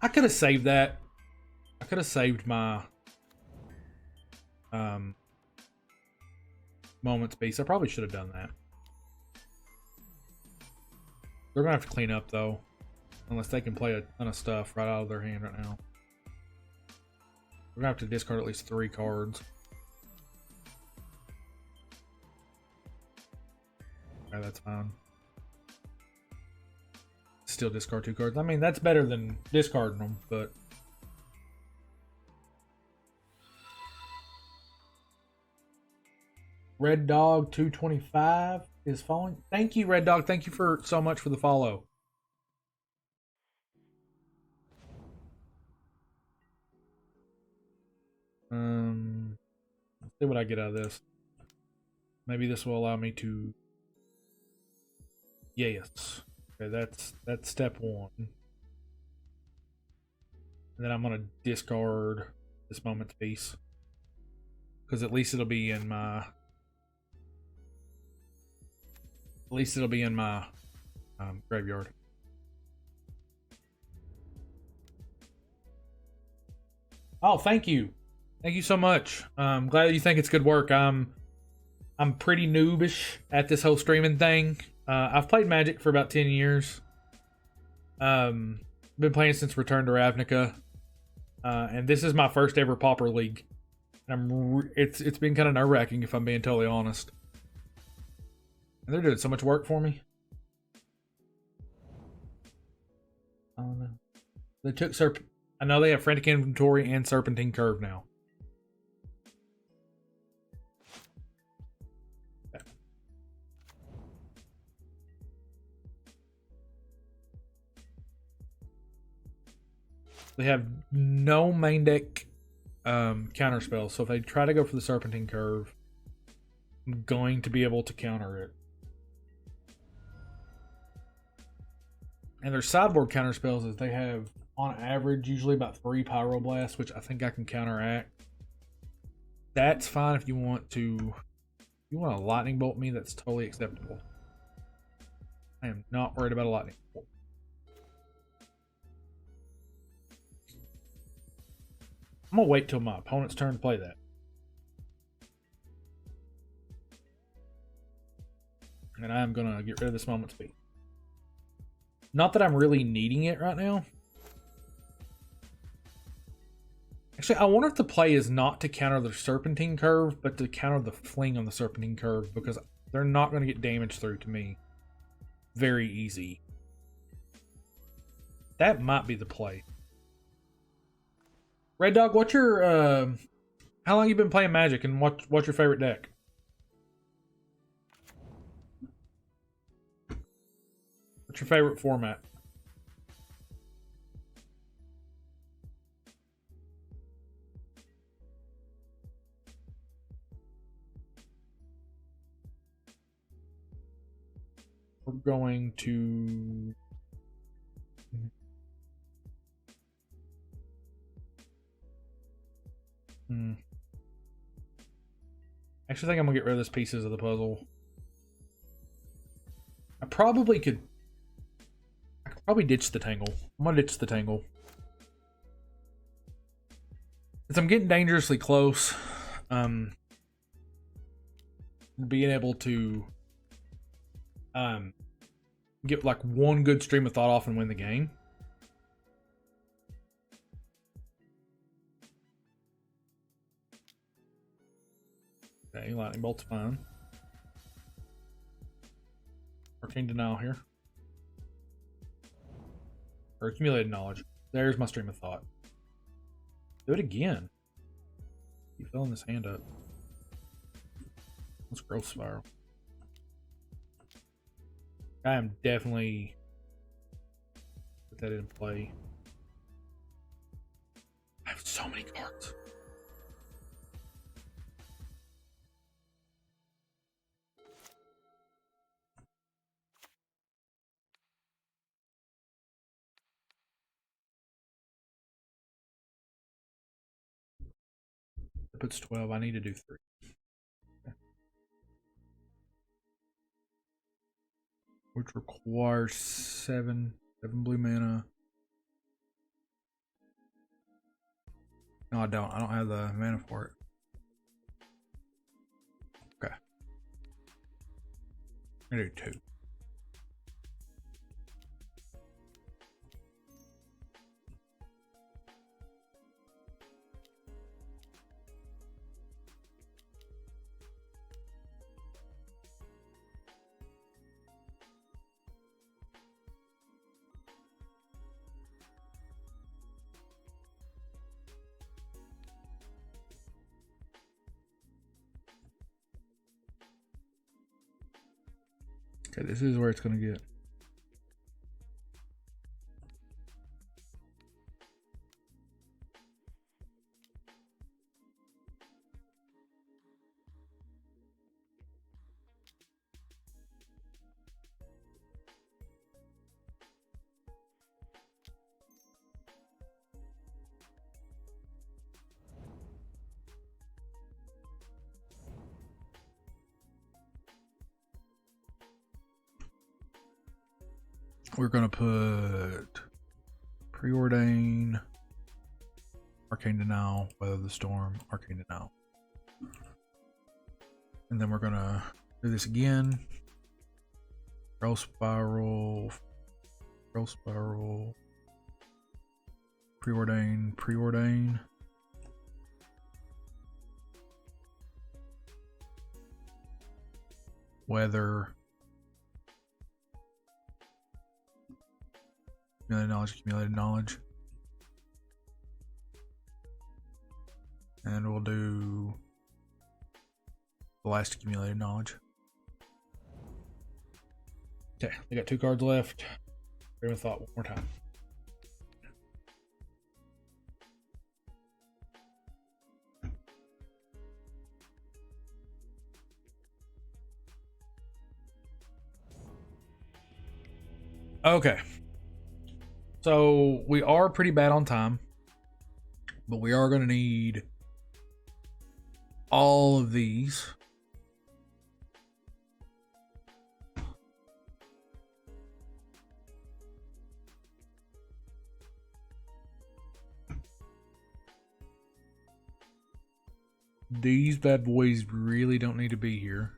S1: I could have saved that. I could have saved my Moment's Peace. I probably should have done that. They're going to have to clean up, though. Unless they can play a ton of stuff right out of their hand right now. We're going to have to discard at least 3 cards. Okay, that's fine. Still discard 2 cards. I mean, that's better than discarding them, but... Red Dog 225 is following. Thank you, Red Dog. Thank you for so much for the follow. Let's see what I get out of this. Maybe this will allow me to. Yes. Okay, that's step 1. And then I'm gonna discard this Moment's Peace. Because at least it'll be in my graveyard. Oh, thank you. Thank you so much. I'm glad you think it's good work. I'm pretty noobish at this whole streaming thing. I've played Magic for about 10 years. Been playing since Return to Ravnica. And this is my first ever Pauper League. It's been kind of nerve-wracking if I'm being totally honest. And they're doing so much work for me. Oh no. They took I know they have Frantic Inventory and Serpentine Curve now. Okay. They have no main deck counter spells, so if they try to go for the Serpentine Curve, I'm going to be able to counter it. And their sideboard counter spells is they have, on average, usually about 3 Pyroblasts, which I think I can counteract. That's fine if you want to. If you want to lightning bolt me, that's totally acceptable. I am not worried about a lightning bolt. I'm gonna wait till my opponent's turn to play that. And I'm gonna get rid of this Moment's Peace. Not that I'm really needing it right now. Actually, I wonder if the play is not to counter the Serpentine Curve, but to counter the fling on the Serpentine Curve, because they're not going to get damage through to me very easy. That might be the play. Red Dog, what's your how long you been playing Magic, and what's your favorite deck? What's your favorite format? We're going to... Actually, I think I'm going to get rid of this pieces of the puzzle. I could probably ditch the Tangle. I'm going to ditch the Tangle. As I'm getting dangerously close, being able to get like one good stream of thought off and win the game. Okay, lightning bolt's fine. Arcane denial here. Or accumulated knowledge. There's my stream of thought. Do it again. You filling this hand up. Let's growth spiral. I am definitely put that in play. I have so many cards. It puts 12. I need to do 3. Okay. Which requires 7 blue mana. No, I don't. I don't have the mana for it. Okay. I'm gonna do 2. Okay, this is where it's gonna get. We're gonna put Preordain, Arcane Denial, Weather the Storm, Arcane Denial. And then we're gonna do this again. Growth Spiral, Preordain. Weather. Accumulated knowledge. And we'll do the last accumulated knowledge. Okay, we got 2 cards left. Stream of thought one more time. Okay. So we are pretty bad on time, but we are going to need all of these. These bad boys really don't need to be here.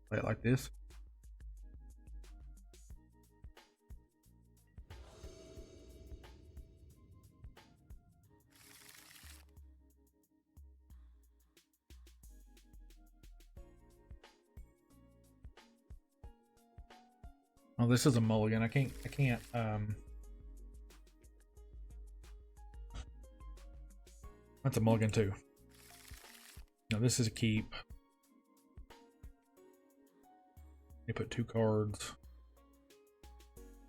S1: Play it like this. Oh, this is a mulligan. I can't that's a mulligan too. No, this is a keep. You put 2 cards.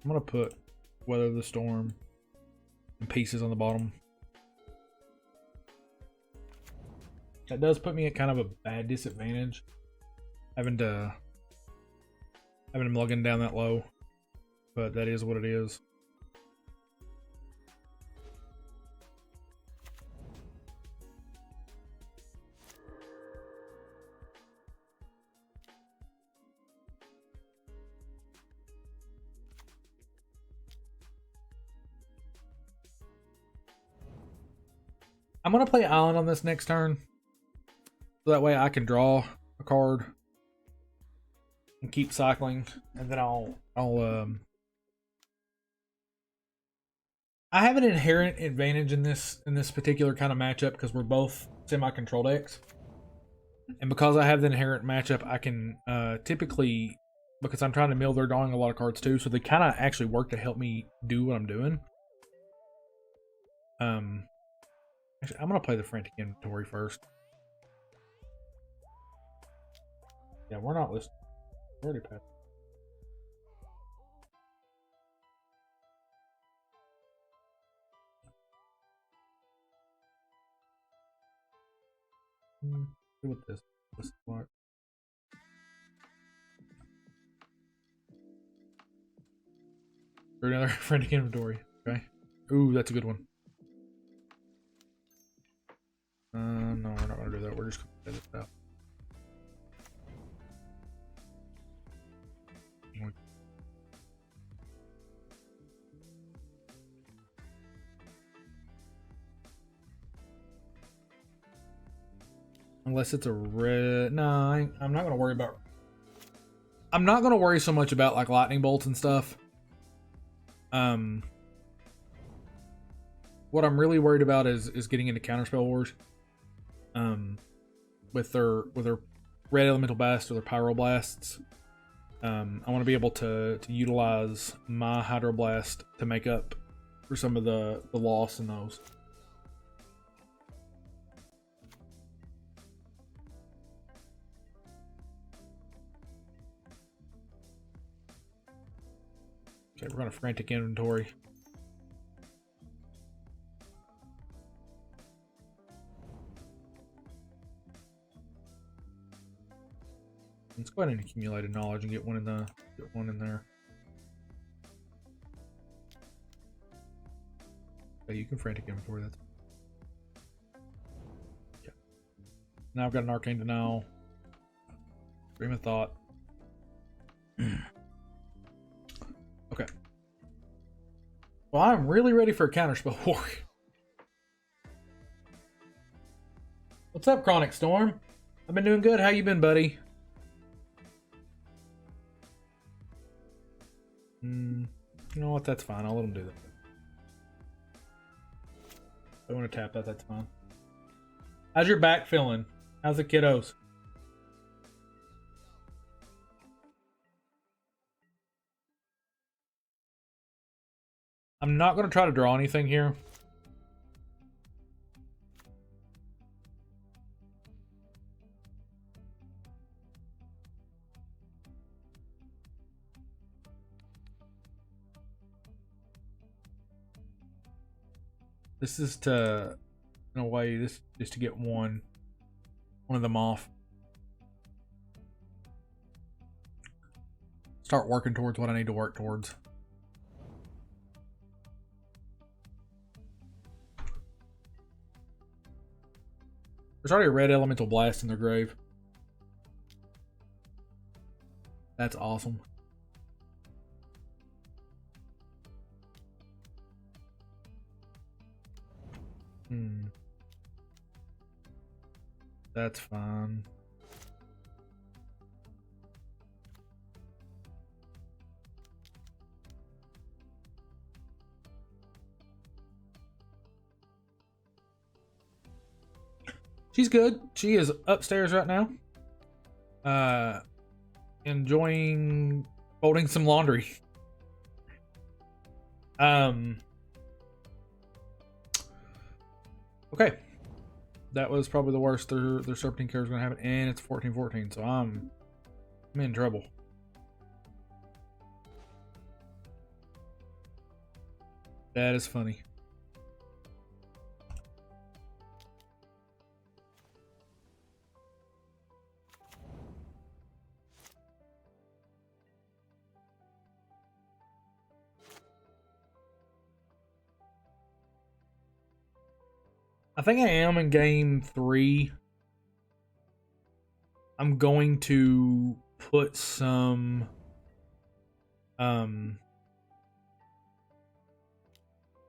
S1: I'm gonna put Weather the Storm and Pieces on the bottom. That does put me at kind of a bad disadvantage, having to mulligan down that low, but that is what it is. I'm gonna play Island on this next turn, so that way I can draw a card and keep cycling, and then I have an inherent advantage in this particular kind of matchup because we're both semi-control decks, and because I have the inherent matchup, I can typically, because I'm trying to mill, they're drawing a lot of cards too, so they kind of actually work to help me do what I'm doing. Actually, I'm gonna play the Frantic Inventory first. Yeah, we're not listening. We're already past. Do with this. This part. For another Frantic Inventory. Okay. Ooh, that's a good one. No, we're not gonna do that. We're just gonna play this out. Unless it's a red. No, I'm not gonna worry about. I'm not gonna worry so much about like lightning bolts and stuff. What I'm really worried about is getting into counterspell wars. With their red elemental blast or their pyroblasts. I want to be able to utilize my hydroblast to make up for some of the loss in those. Okay, we're gonna Frantic Inventory. Let's go ahead and accumulate a knowledge and get one in there. Okay, you can Frantic Inventory that. Okay. Now I've got an Arcane Denial. Stream of Thought. Okay. Well, I'm really ready for a counterspell war. What's up, Chronic Storm? I've been doing good. How you been, buddy? You know what? That's fine. I'll let him do that. If I want to tap that, that's fine. How's your back feeling? How's the kiddos? I'm not going to try to draw anything here. This is to, in a way, this is to get one of them off. Start working towards what I need to work towards. There's already a red elemental blast in their grave. That's awesome. That's fine. She's good. She is upstairs right now. Enjoying folding some laundry. Okay. That was probably the worst their Serpentine character is going to happen, and it's 14-14, so I'm in trouble. That is funny. I think I am in game 3. I'm going to put some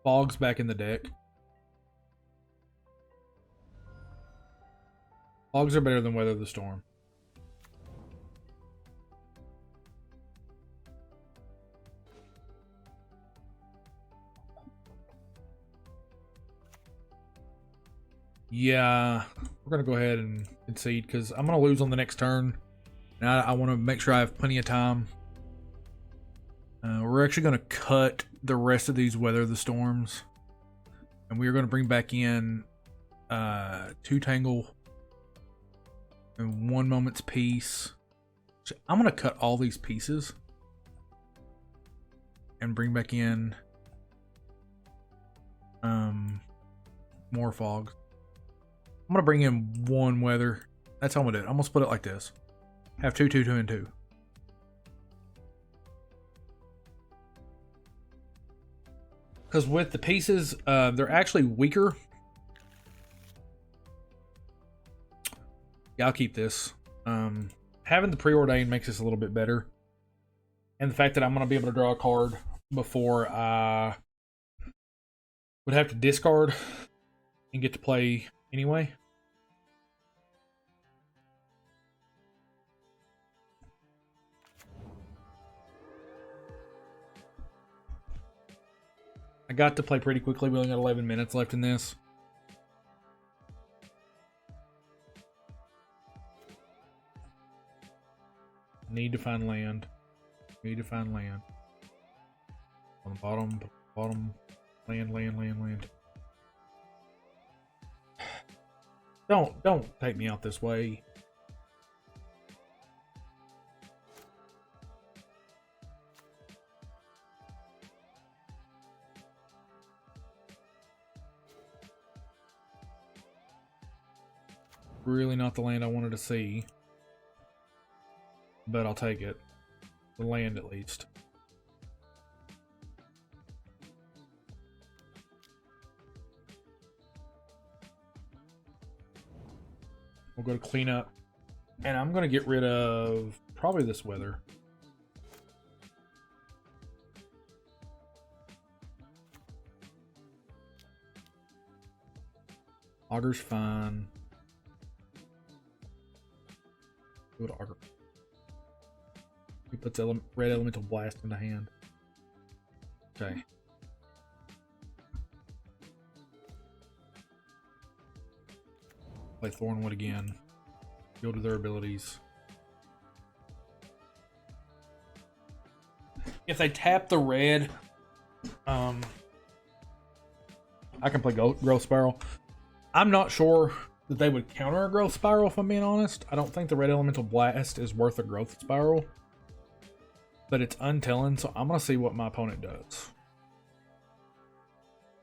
S1: fogs back in the deck. Fogs are better than Weather the Storm. Yeah, we're going to go ahead and concede because I'm going to lose on the next turn. And I want to make sure I have plenty of time. We're actually going to cut the rest of these Weather the Storms. And we are going to bring back in 2 Tangle and 1 Moment's Peace. So I'm going to cut all these pieces and bring back in more Fog. I'm going to bring in 1 Weather. That's how I'm going to do it. I'm going to split it like this. Have 2, 2, 2, and 2. Because with the pieces, they're actually weaker. Yeah, I'll keep this. Having the preordained makes this a little bit better. And the fact that I'm going to be able to draw a card before I would have to discard and get to play anyway. I got to play pretty quickly. We only got 11 minutes left in this. Need to find land. Need to find land. On the bottom, land. Don't take me out this way. Really not the land I wanted to see. But I'll take it. The land at least. We'll go to clean up. And I'm going to get rid of probably this Weather. Auger's fine. Go to Auger. He puts red elemental blast in the hand. Okay. Play Thornwood again. Go to their abilities. If they tap the red, I can play Growth Spiral. I'm not sure that they would counter a Growth Spiral, if I'm being honest. I don't think the red elemental blast is worth a Growth Spiral. But it's untelling, so I'm going to see what my opponent does.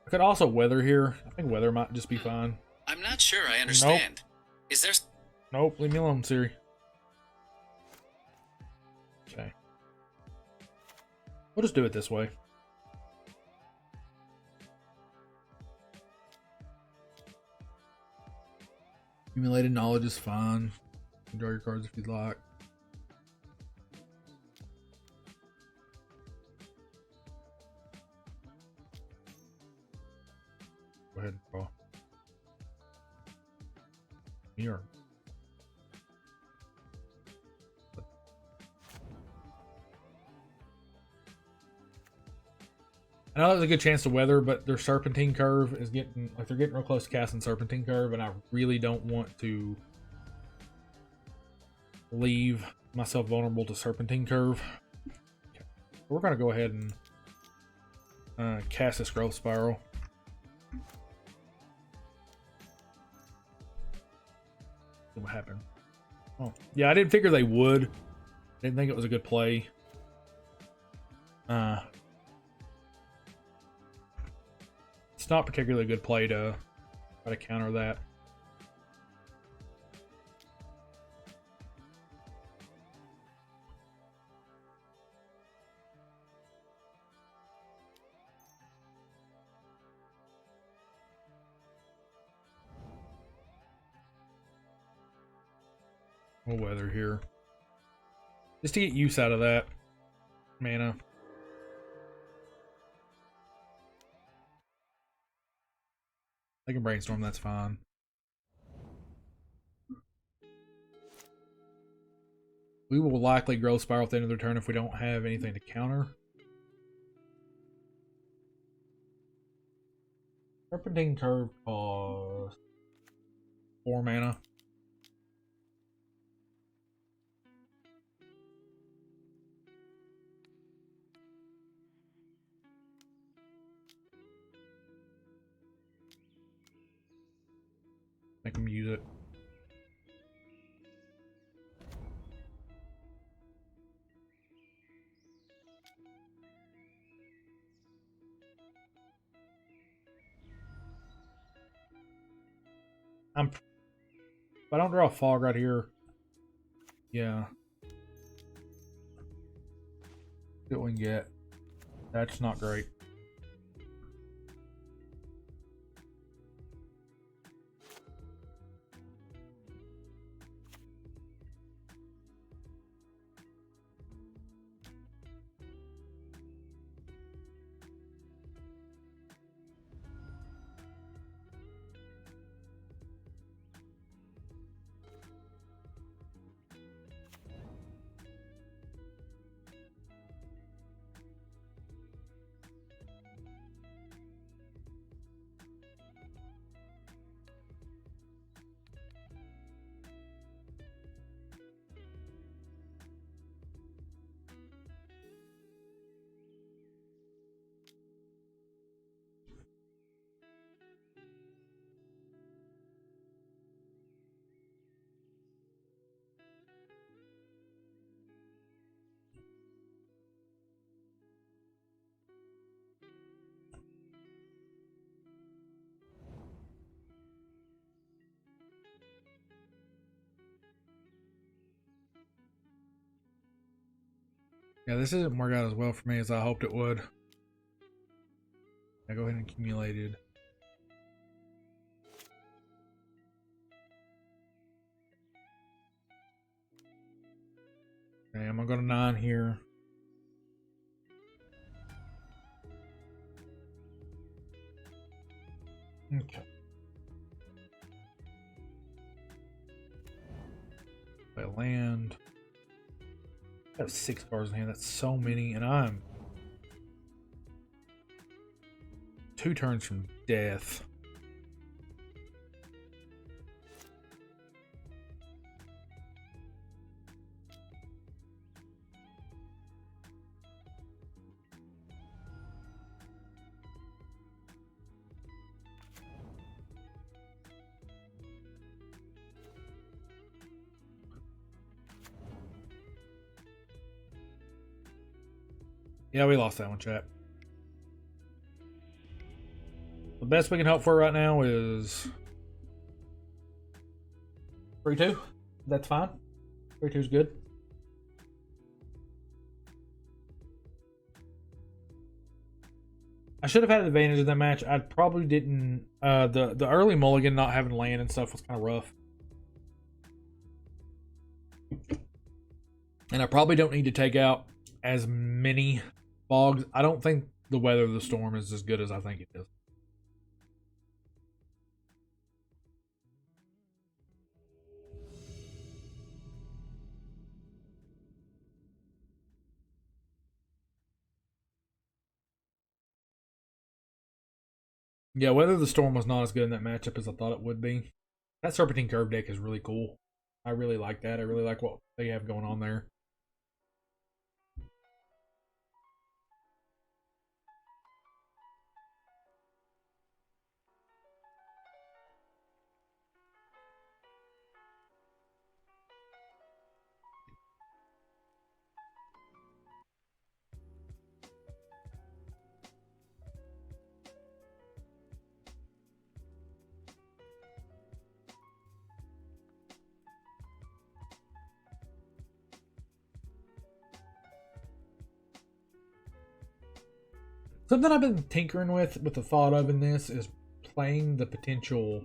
S1: I could also Weather here. I think Weather might just be fine.
S2: I'm not sure I understand. Nope. Is there...
S1: Nope, leave me alone, Siri. Okay. We'll just do it this way. Accumulated knowledge is fine. You can draw your cards if you'd like. Go ahead and draw. Here. I know there's a good chance to Weather, but their Serpentine curve is getting, like, they're getting real close to casting Serpentine curve, and I really don't want to leave myself vulnerable to Serpentine curve. Okay. We're going to go ahead and cast this Growth Spiral. What happened? Oh, yeah, I didn't figure they would. Didn't think it was a good play. It's not particularly a good play to try to counter that. We'll Weather here. Just to get use out of that mana. They can Brainstorm, that's fine. We will likely growth spiral at the end of their turn if we don't have anything to counter. Serpentine Curve costs 4 mana. Make them use it. If I don't draw a fog right here, yeah. See what we can get. That's not great. Yeah, this isn't work out as well for me as I hoped it would. I go ahead and accumulated. Okay, I'm gonna go to 9 here. Okay. Play a land. I have 6 cards in hand. That's so many, and I'm 2 turns from death. Yeah, we lost that one, chat. The best we can hope for right now is 3-2. That's fine. 3-2 is good. I should have had an advantage in that match. I probably didn't. The early mulligan not having land and stuff was kind of rough. And I probably don't need to take out as many fogs. I don't think the Weather of the Storm is as good as I think it is. Yeah, Weather of the Storm was not as good in that matchup as I thought it would be. That Serpentine Curve deck is really cool. I really like that. I really like what they have going on there. Something I've been tinkering with the thought of in this is playing the potential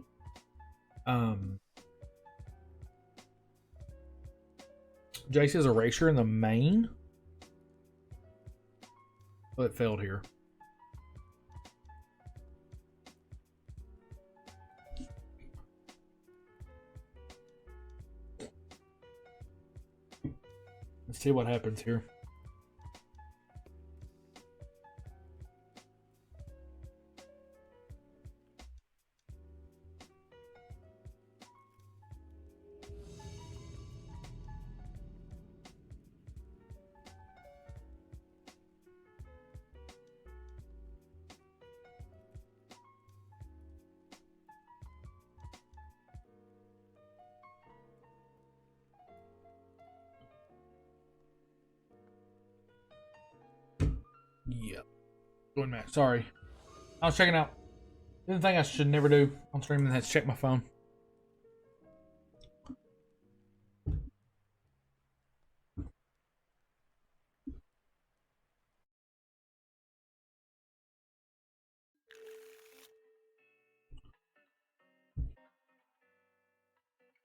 S1: Jace's Erasure in the main. But it failed here. Let's see what happens here. Yep. Going back. Sorry. I was checking out. This is the thing I should never do on streaming. That's check my phone.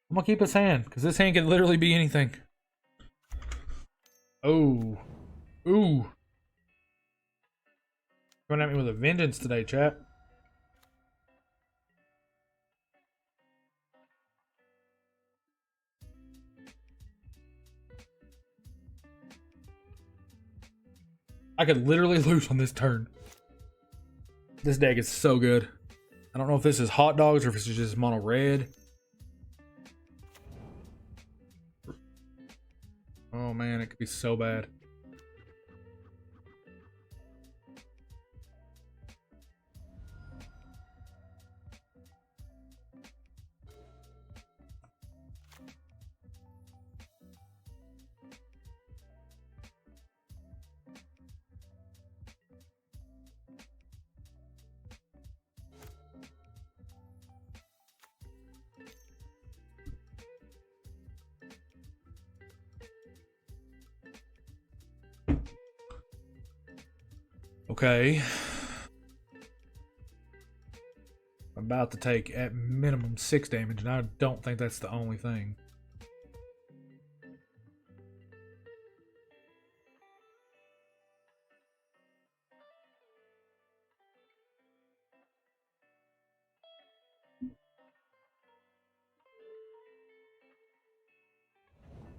S1: I'm gonna keep this hand because this hand can literally be anything. Oh. Ooh. Coming at me with a vengeance today, chat. I could literally lose on this turn. This deck is so good. I don't know if this is hot dogs or if this is just mono red. Oh man, it could be so bad. Okay. I'm about to take at minimum 6 damage, and I don't think that's the only thing.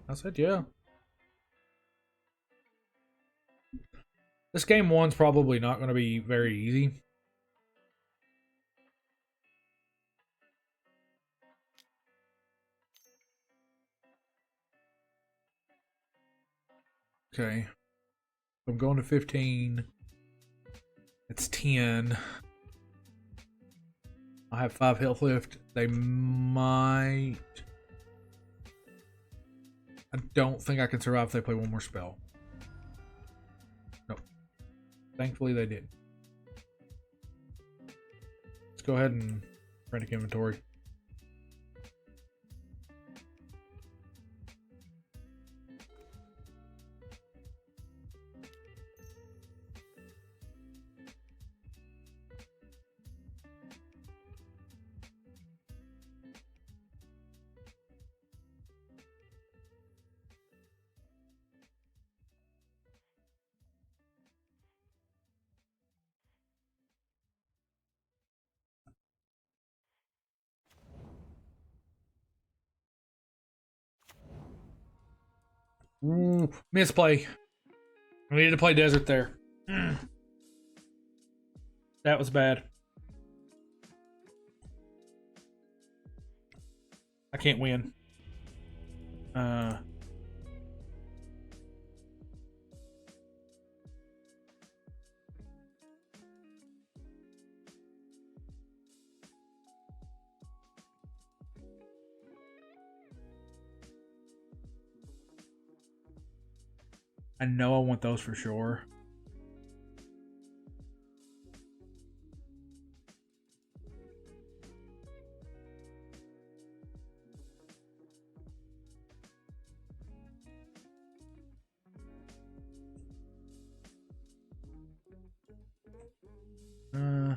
S1: I said, yeah. This game 1's probably not going to be very easy. Okay. I'm going to 15. It's 10. I have 5 health left. They might... I don't think I can survive if they play one more spell. Nope. Thankfully they did. Let's go ahead and frantic inventory. Ooh, misplay. I needed to play desert there. That was bad. I can't win. I know I want those for sure. I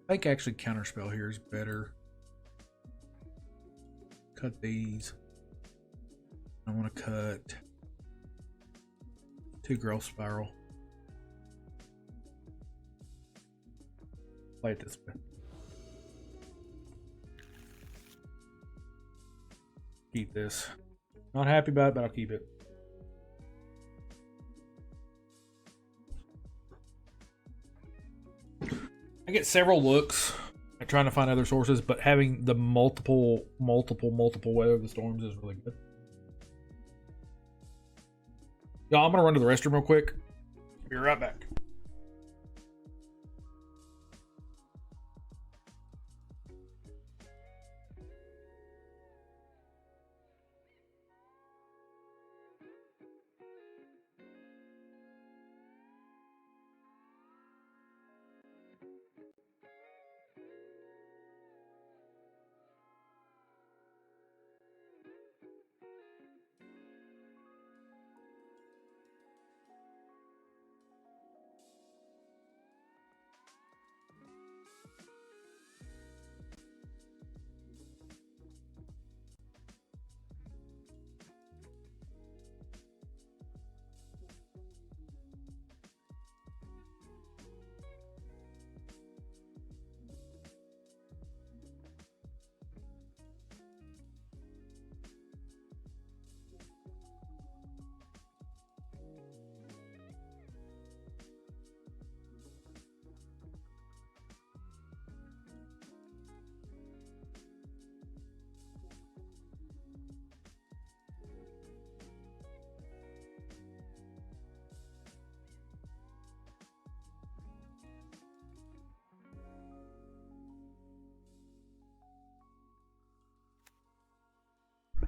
S1: think actually counterspell here is better. Cut these. I want to cut 2 growth spiral. Play it this way. Keep this. Not happy about it, but I'll keep it. I get several looks at trying to find other sources, but having the multiple weather of the storms is really good. Y'all, I'm gonna run to the restroom real quick. Be right back.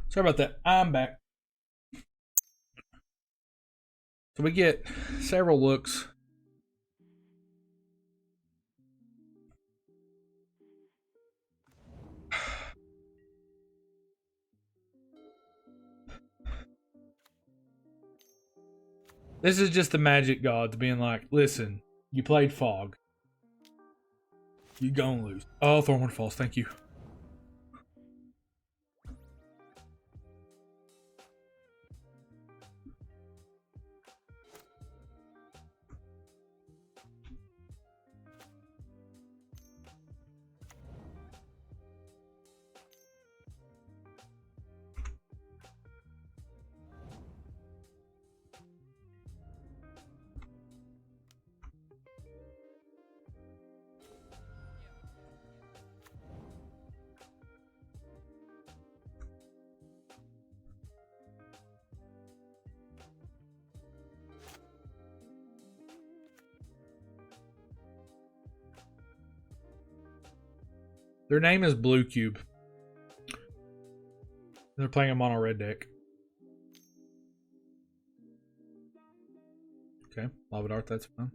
S1: Sorry about that. I'm back. So we get several looks. This is just the magic gods being like, listen, you played Fog. You gonna lose. Oh, Thornwood Falls, thank you. Their name is Blue Cube. They're playing a mono red deck. Okay, Lava Dart, that's fine.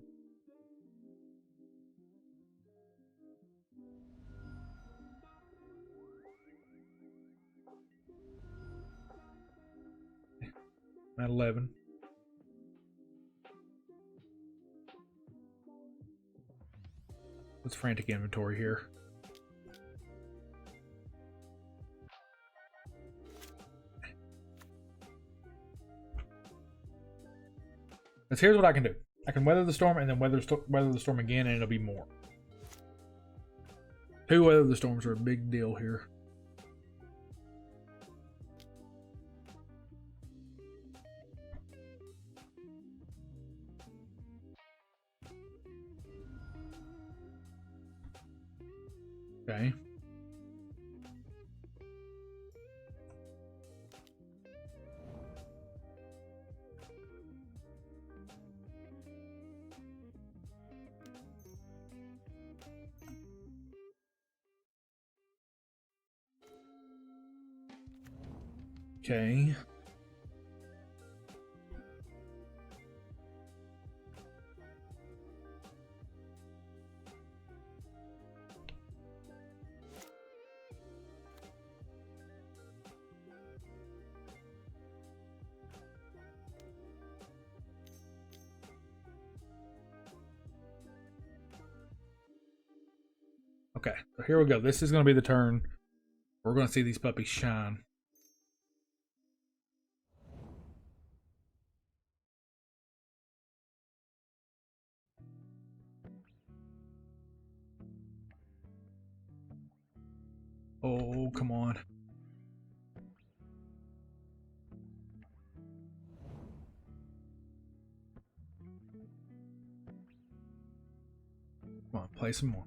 S1: I'm at 11. What's frantic inventory here? Because here's what I can do. I can weather the storm and then weather the storm again, and it'll be more. 2 weather the storms are a big deal here. Okay. Okay. Okay, so here we go. This is going to be the turn. We're going to see these puppies shine. Oh, come on. Come on, play some more.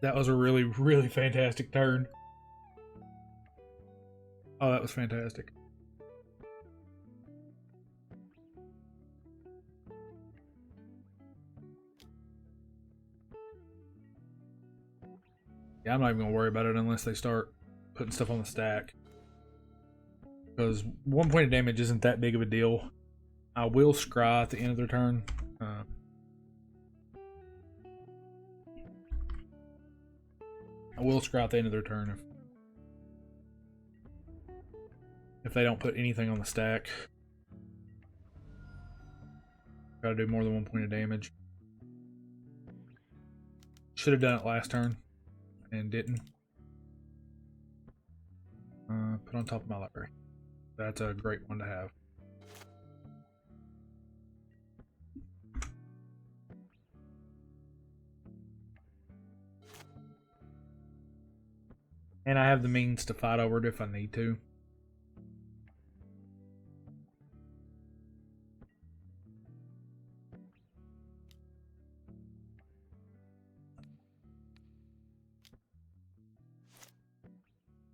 S1: That was a really, really fantastic turn. Oh, that was fantastic. Yeah, I'm not even going to worry about it unless they start putting stuff on the stack. Because 1 point of damage isn't that big of a deal. I will scry at the end of their turn. I will scry at the end of their turn if they don't put anything on the stack. Gotta do more than 1 point of damage. Should have done it last turn and didn't. Put on top of my library. That's a great one to have. And I have the means to fight over it if I need to.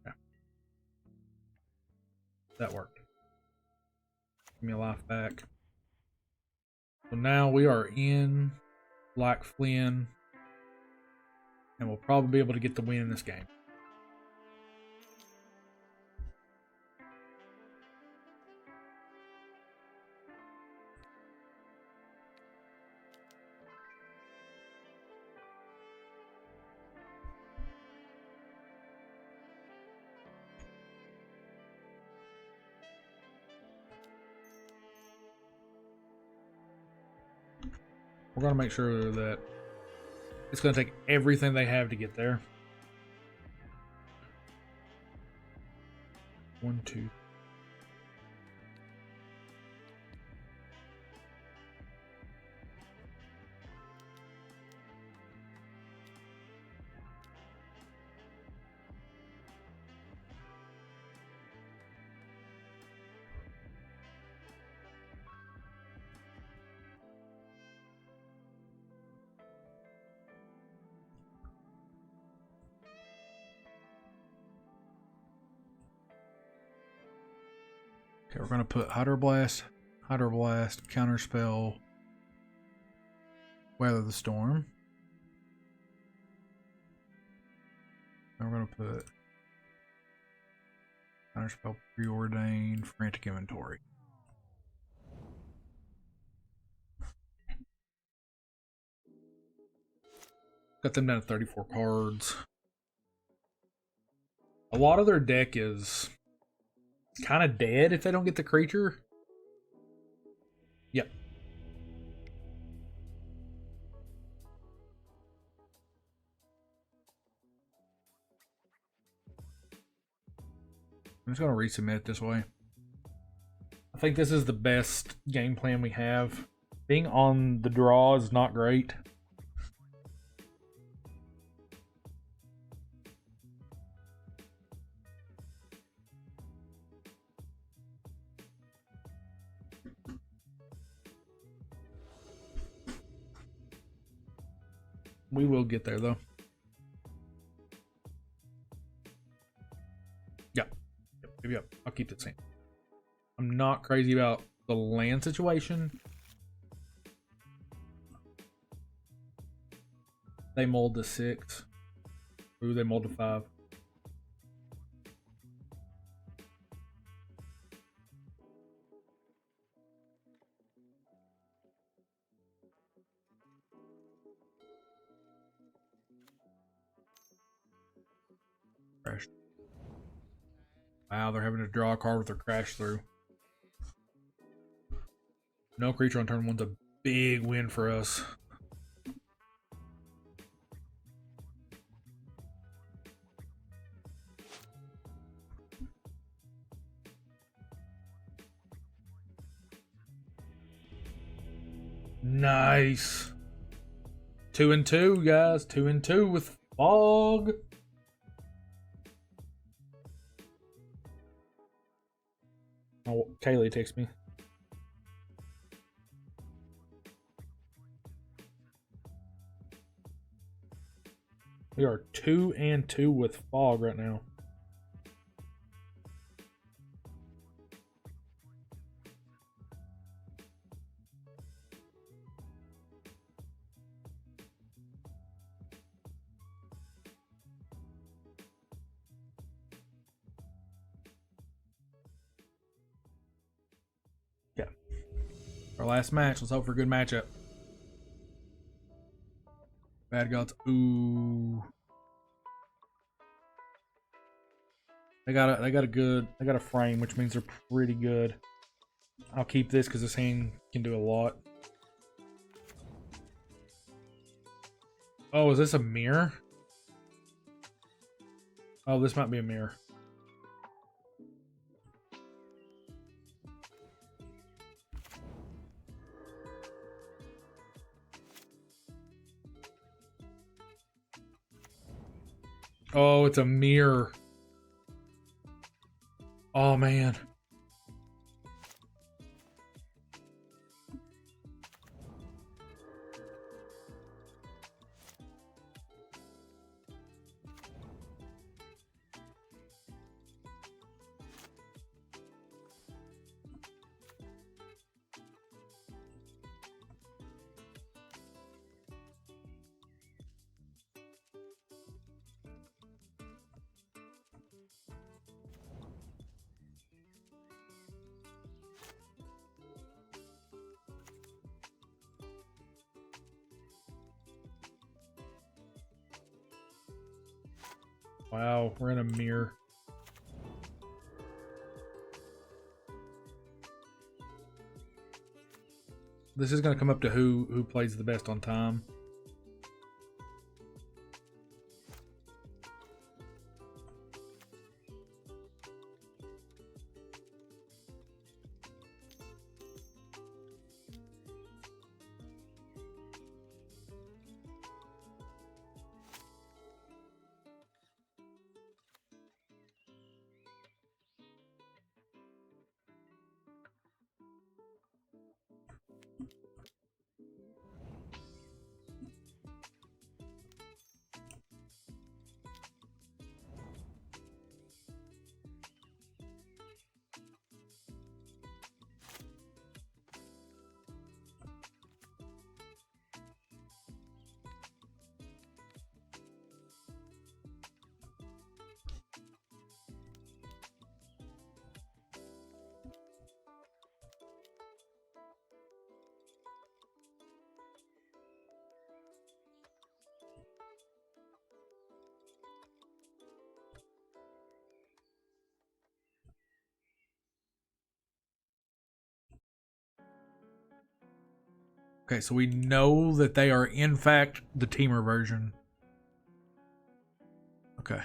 S1: Yeah. That worked. Give me a life back. So now we are in Black Flynn. And we'll probably be able to get the win in this game. We're going to make sure that it's going to take everything they have to get there. 1, 2. Okay, we're going to put Hydroblast, Counterspell, Weather the Storm. And we're going to put Counterspell, Preordain, Frantic Inventory. Got them down to 34 cards. A lot of their deck is kind of dead if they don't get the creature. Yep. I'm just going to resubmit this way. I think this is the best game plan we have. Being on the draw is not great. We will get there though. Yep. I'll keep it same. I'm not crazy about the land situation. They mold to 6. Ooh, they mold to 5. Crash. Wow, they're having to draw a card with their crash through. No creature on turn 1's a big win for us. Nice. 2-2, guys. 2-2 with Fog. Oh, Kaylee texts me. We are 2-2 with Fog right now. Yeah. Our last match. Let's hope for a good matchup. Bad Gods. Ooh. They got a frame, which means they're pretty good. I'll keep this because this hand can do a lot. Oh, is this a mirror? Oh, this might be a mirror. Oh, it's a mirror. Oh, man. Wow, we're in a mirror. This is going to come up to who plays the best on time. Okay, so we know that they are in fact the Temur version. Okay.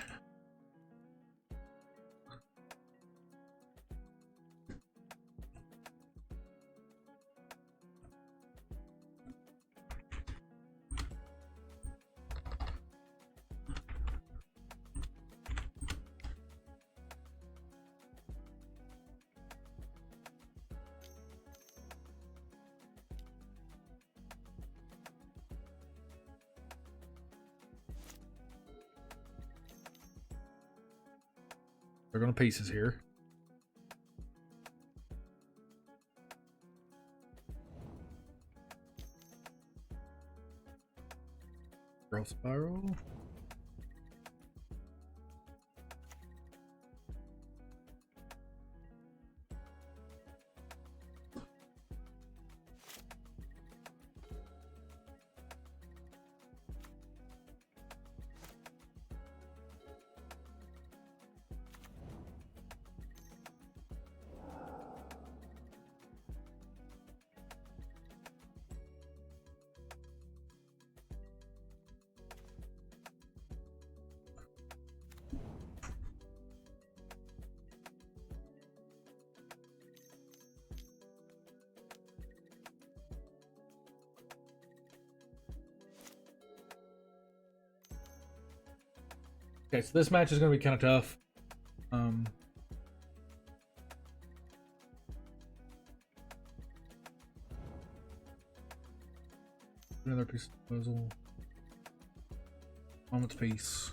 S1: They're going to pieces here. Growth spiral. Okay, so this match is going to be kind of tough. Another piece of the puzzle. On its piece.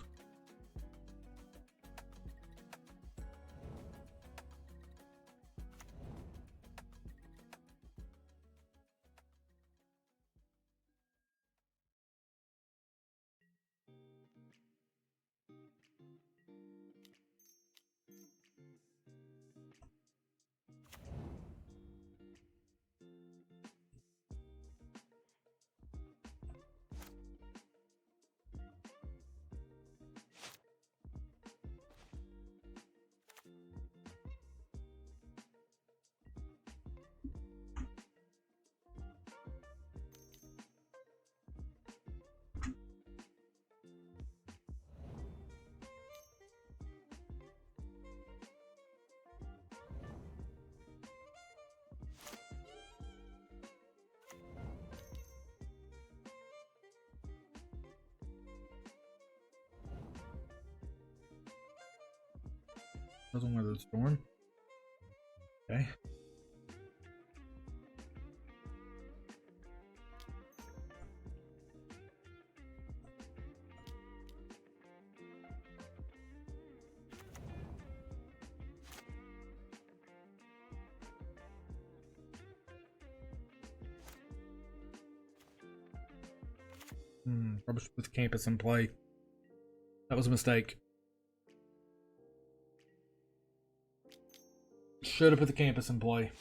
S1: Doesn't weather the storm. Okay. Probably should put the campus in play. That was a mistake. Should have put the campus in play.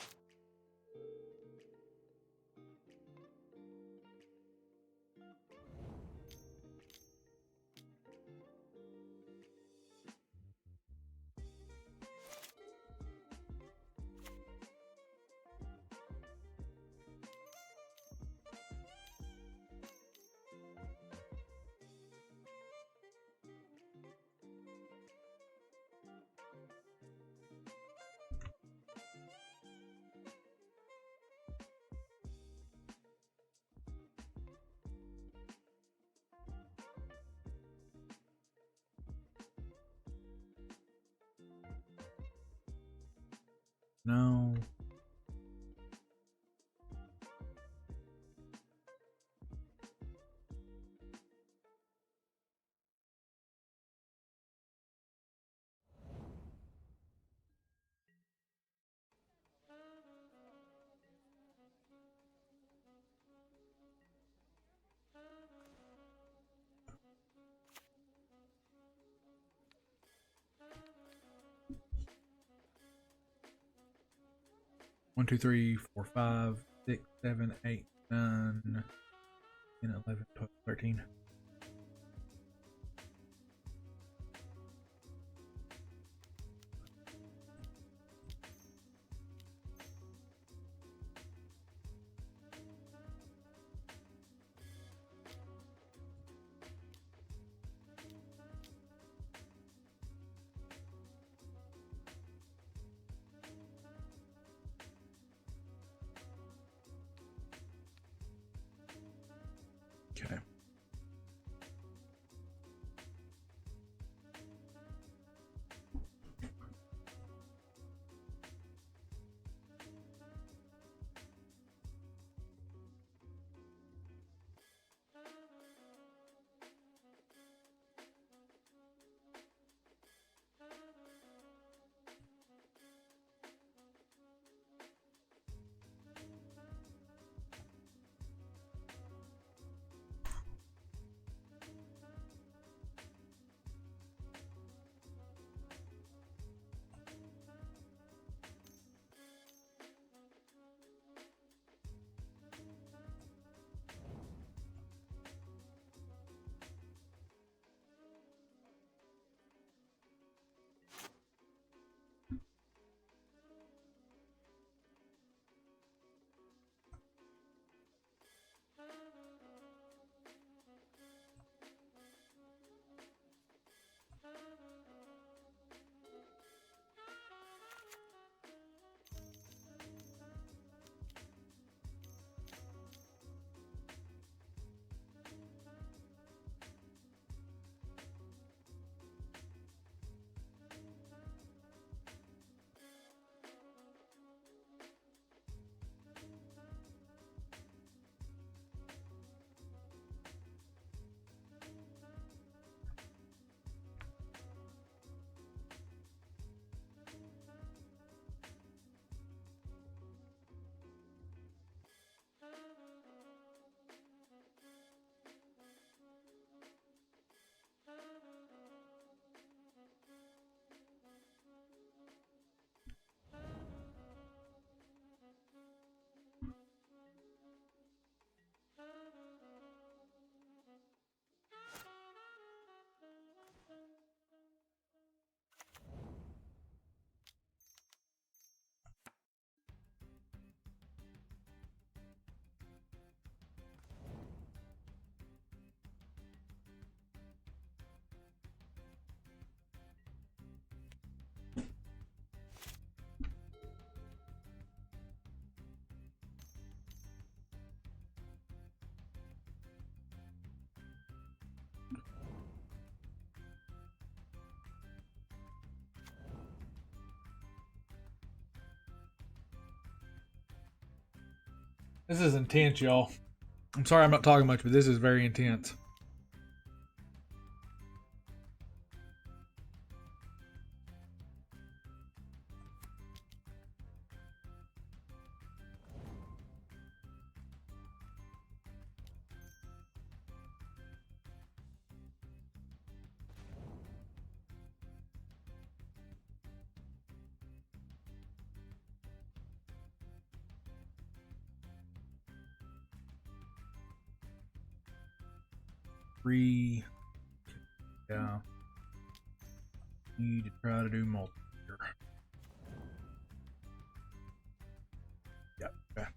S1: No. One, 2, 3, 4, 5, 6, 7, 8, 9, 10, 11, 12, 13. Okay. This is intense, y'all. I'm sorry I'm not talking much, but this is very intense. Three. Yeah. Need to try to do multiplayer. Yep. Okay.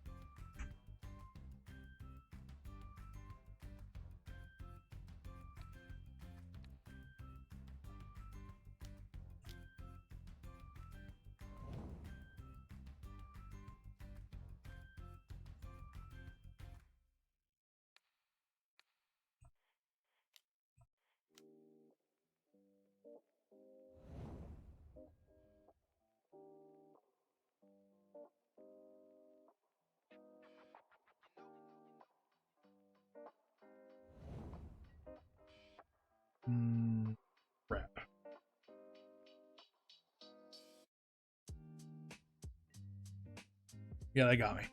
S1: Crap. Yeah, they got me.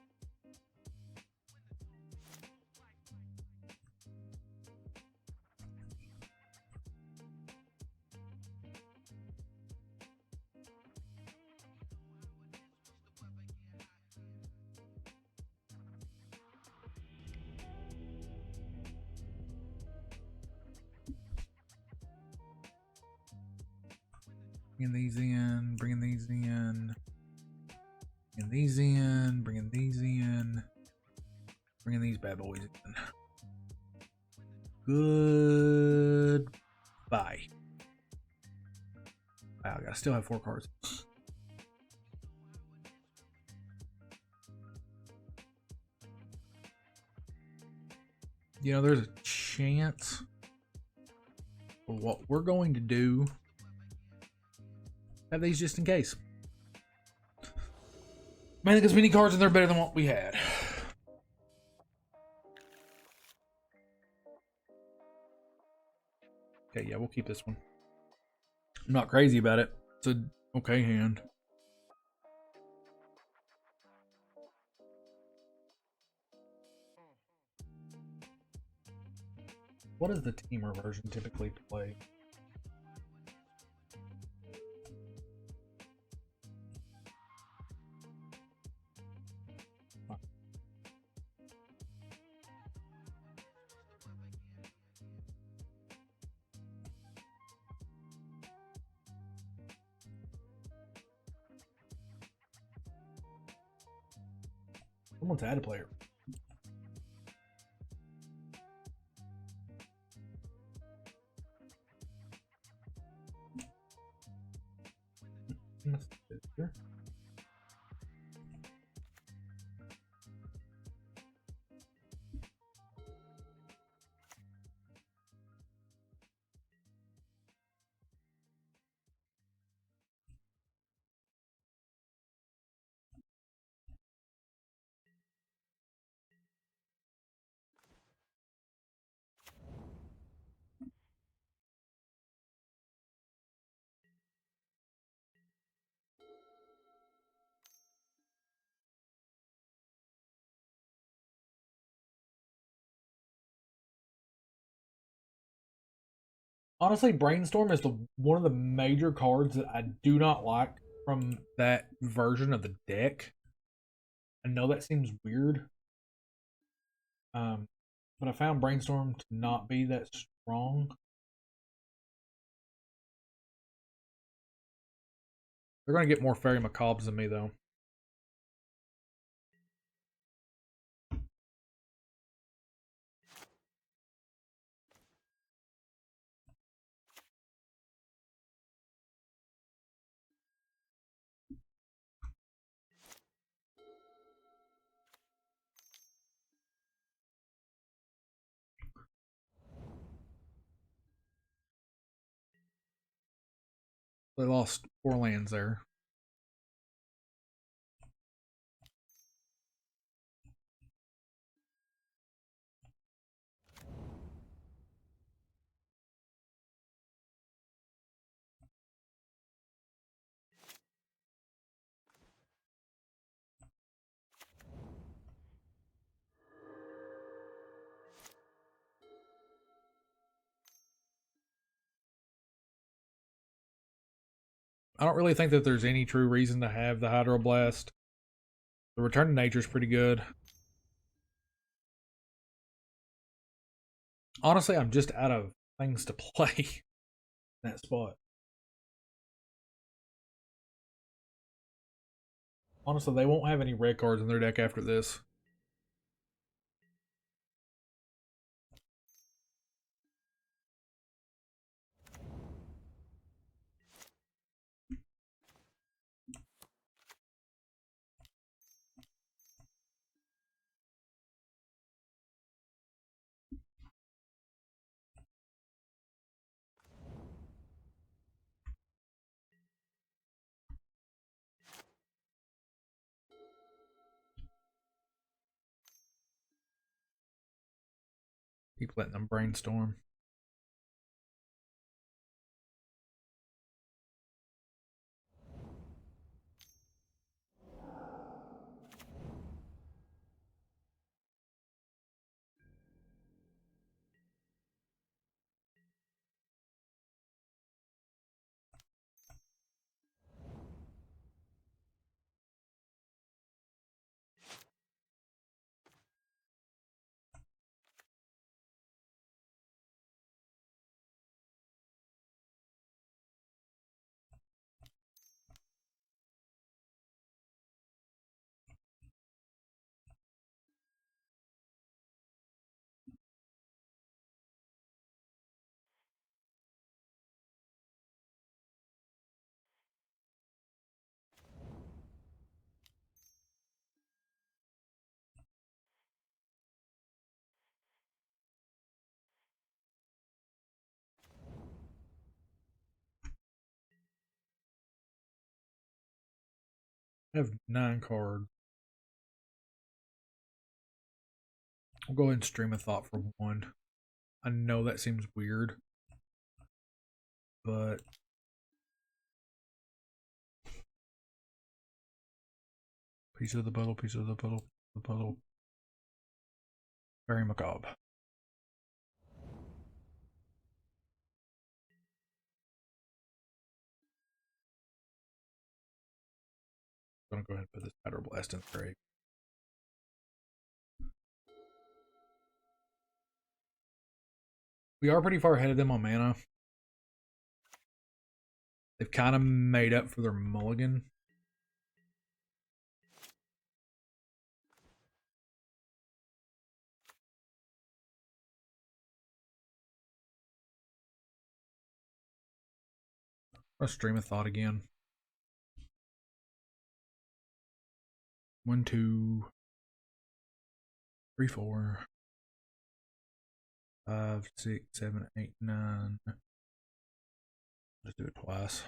S1: Bringing these in, bringing these in, bringing these in, bringing these in, bringing these bad boys in. Goodbye. Wow, I gotta still have 4 cards. You know, there's a chance of what we're going to do. Have these just in case. Mainly because we need cards and they're better than what we had. Okay, yeah, we'll keep this one. I'm not crazy about it. It's a okay hand. What does the Temur version typically play? Someone's had a player. Sure. Honestly, Brainstorm is one of the major cards that I do not like from that version of the deck. I know that seems weird, but I found Brainstorm to not be that strong. They're going to get more Fairy Macabres than me, though. They lost 4 lands there. I don't really think that there's any true reason to have the Hydroblast. The Return to Nature is pretty good. Honestly, I'm just out of things to play in that spot. Honestly, they won't have any red cards in their deck after this. Keep letting them brainstorm. I have 9 cards. I'll go ahead and stream a thought for 1. I know that seems weird, but piece of the puzzle, piece of the puzzle, the puzzle. Very macabre. I'm gonna go ahead and put this Hydroblast in the grave. We are pretty far ahead of them on mana. They've kind of made up for their mulligan. I'll stream a thought again. 1, 2, 3, 4, 5, 6, 7, 8, 9. Just do it twice.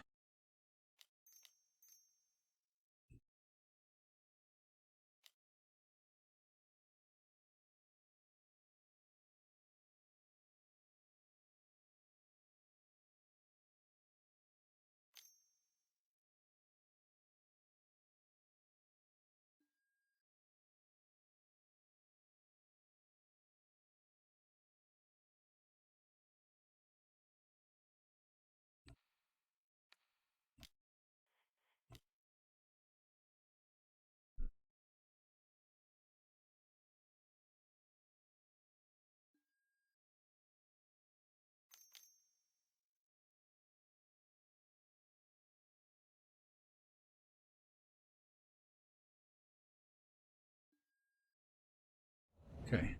S1: Okay.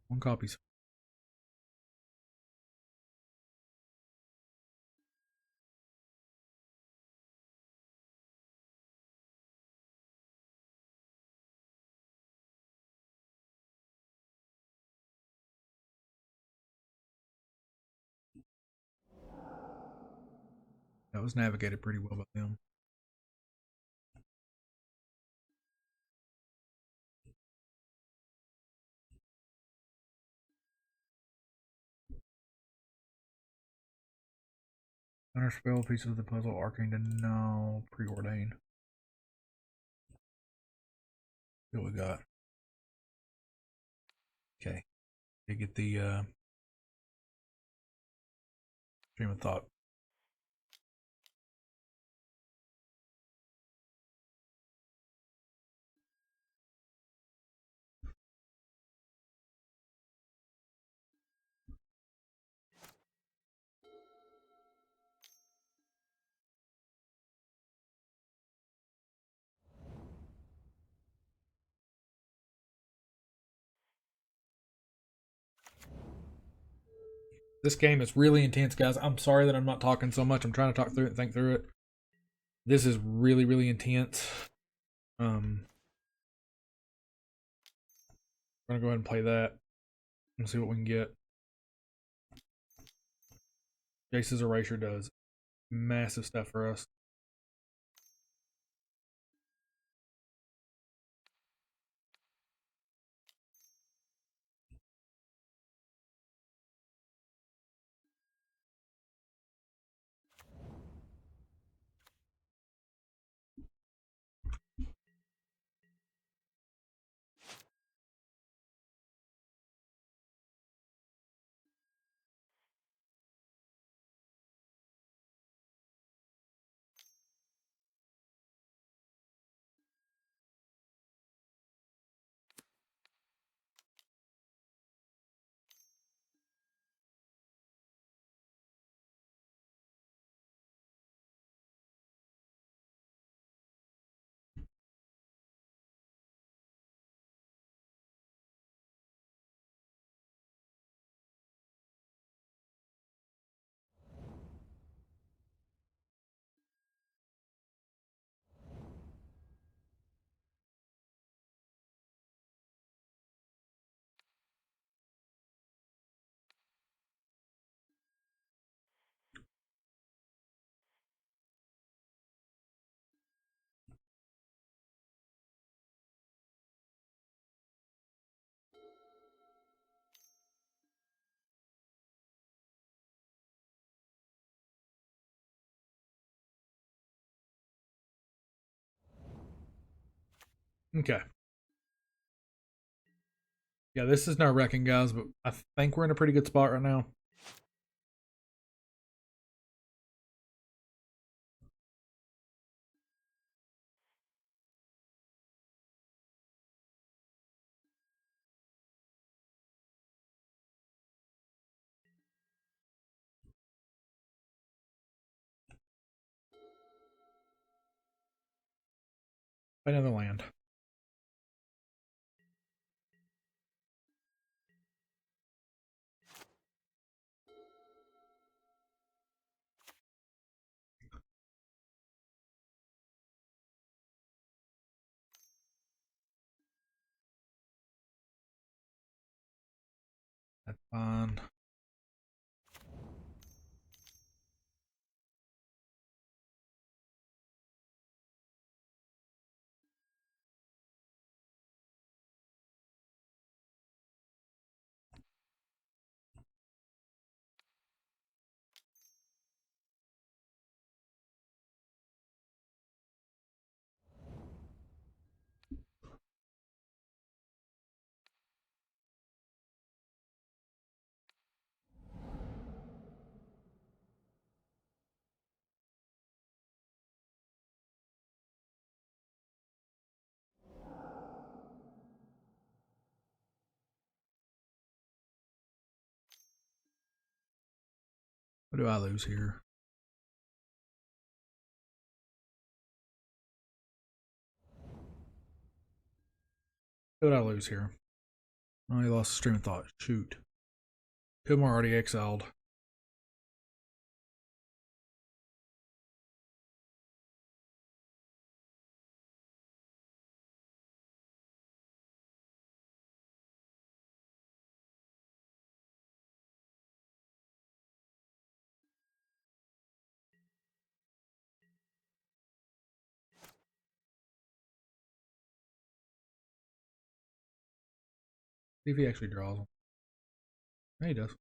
S1: 1 copy. That was navigated pretty well by them. Counterspell, piece of the puzzle, arcane to no, preordain. What we got? Okay. They get the stream of thought. This game is really intense, guys. I'm sorry that I'm not talking so much. I'm trying to talk through it and think through it. This is really, really intense. I'm gonna go ahead and play that and see what we can get. Jace's Erasure does massive stuff for us. Okay. Yeah, this is no wrecking, guys, but I think we're in a pretty good spot right now. Another land. That's fine. What do I lose here? What did I lose here? Oh, he lost stream of thought. Shoot. Temur already exiled. See if he actually draws them. Yeah, he does.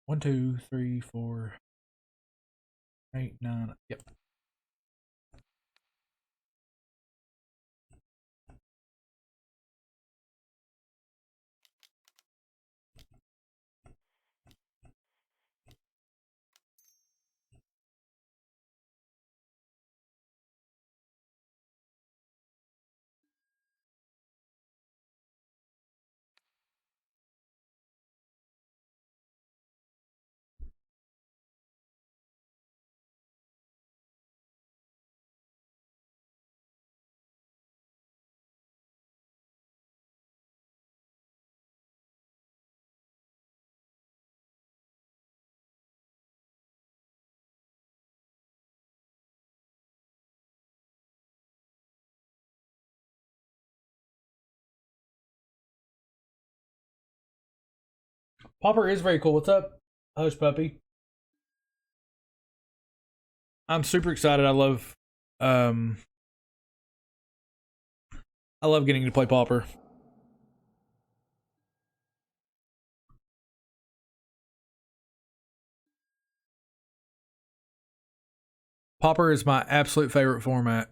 S1: One, two, three, four, 8, 9. Yep. Pauper is very cool. What's up, Hush Puppy? I'm super excited. Um I love getting to play Pauper. Pauper is my absolute favorite format.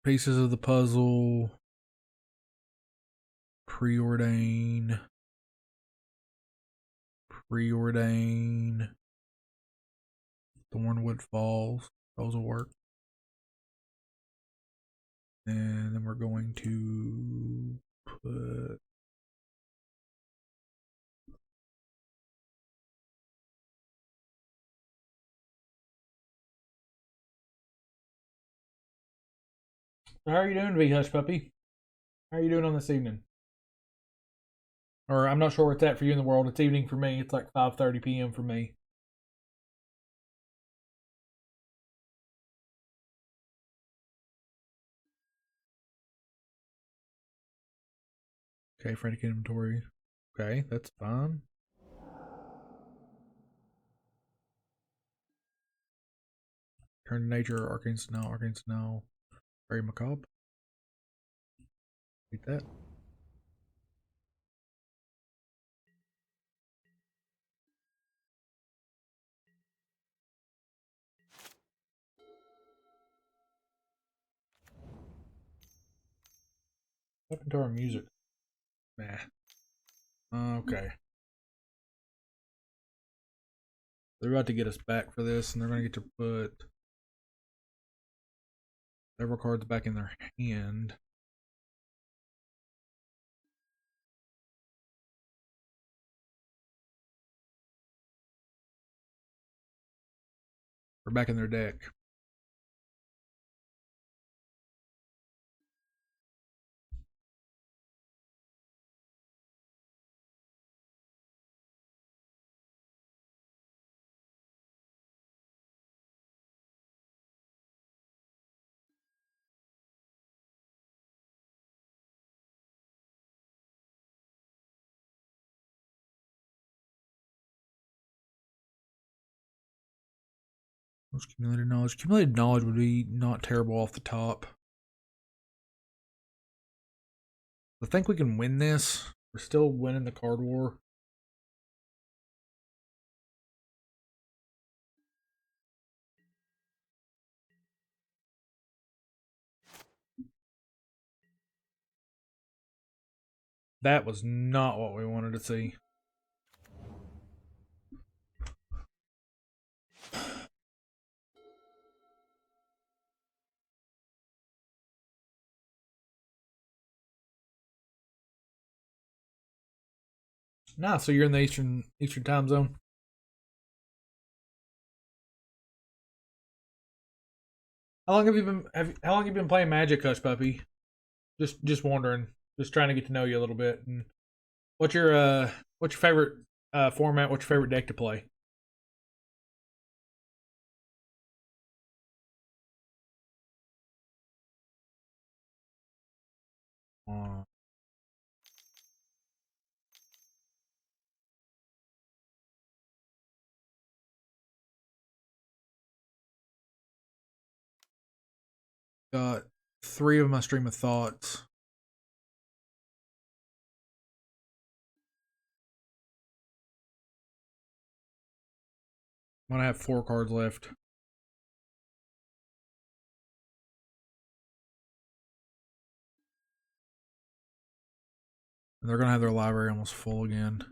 S1: Pieces of the puzzle, preordain, Thornwood Falls. Those will work. And then we're going to put how are you doing, V Hush Puppy? How are you doing on this evening? Or I'm not sure where it's at for you in the world. It's evening for me. It's like 5:30 p.m. for me. Okay, frantic inventory. Okay, that's fine. Turn to nature, arcane snow. Very macabre. Read that. What happened to our music? Nah. Okay. They're about to get us back for this, and they're going to get to put several cards back in their hand. Or back in their deck. What's accumulated knowledge? Accumulated knowledge would be not terrible off the top. I think we can win this. We're still winning the card war. That was not what we wanted to see. Nah, so you're in the Eastern time zone. How long have you been how long have you been playing Magic, Hush Puppy? Just wondering. Just trying to get to know you a little bit. And what's your favorite format? What's your favorite deck to play? Uh, got 3 of my stream of thoughts. I'm gonna have 4 cards left. And they're gonna have their library almost full again.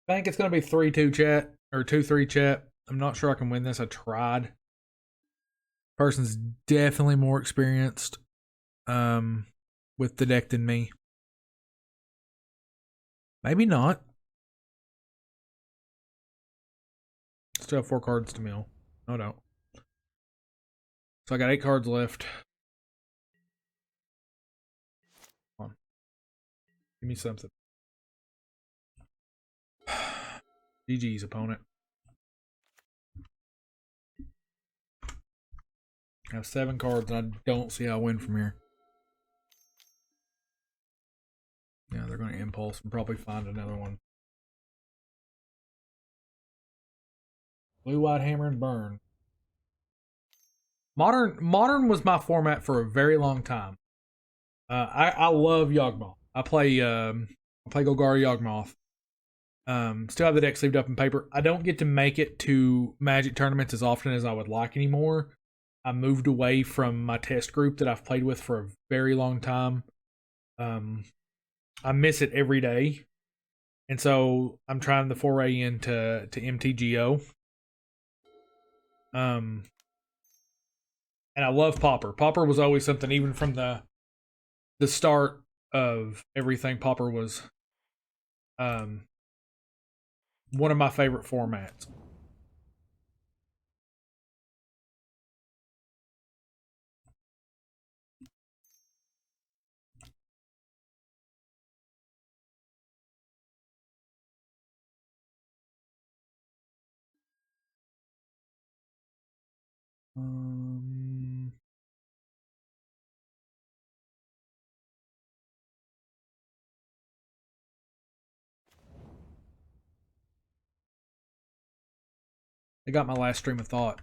S1: I think it's gonna be 3-2 chat or 2-3 chat. I'm not sure I can win this. I tried. Person's definitely more experienced with the deck than me. Maybe not. Still have 4 cards to mill. No doubt. So I got 8 cards left. Come on. Give me something. GG's, opponent. I have 7 cards and I don't see how I win from here. they're going to impulse and probably find another one. Blue, white, hammer, and burn. Modern was my format for a very long time. I love Yawgmoth. I play Golgari Yawgmoth. Still have the deck sleeved up in paper. I don't get to make it to Magic tournaments as often as I would like anymore. I moved away from my test group that I've played with for a very long time. I miss it every day, and so I'm trying to foray into MTGO. And I love Pauper. Pauper was always something, even from the start of everything. Pauper was one of my favorite formats. I got my last stream of thought.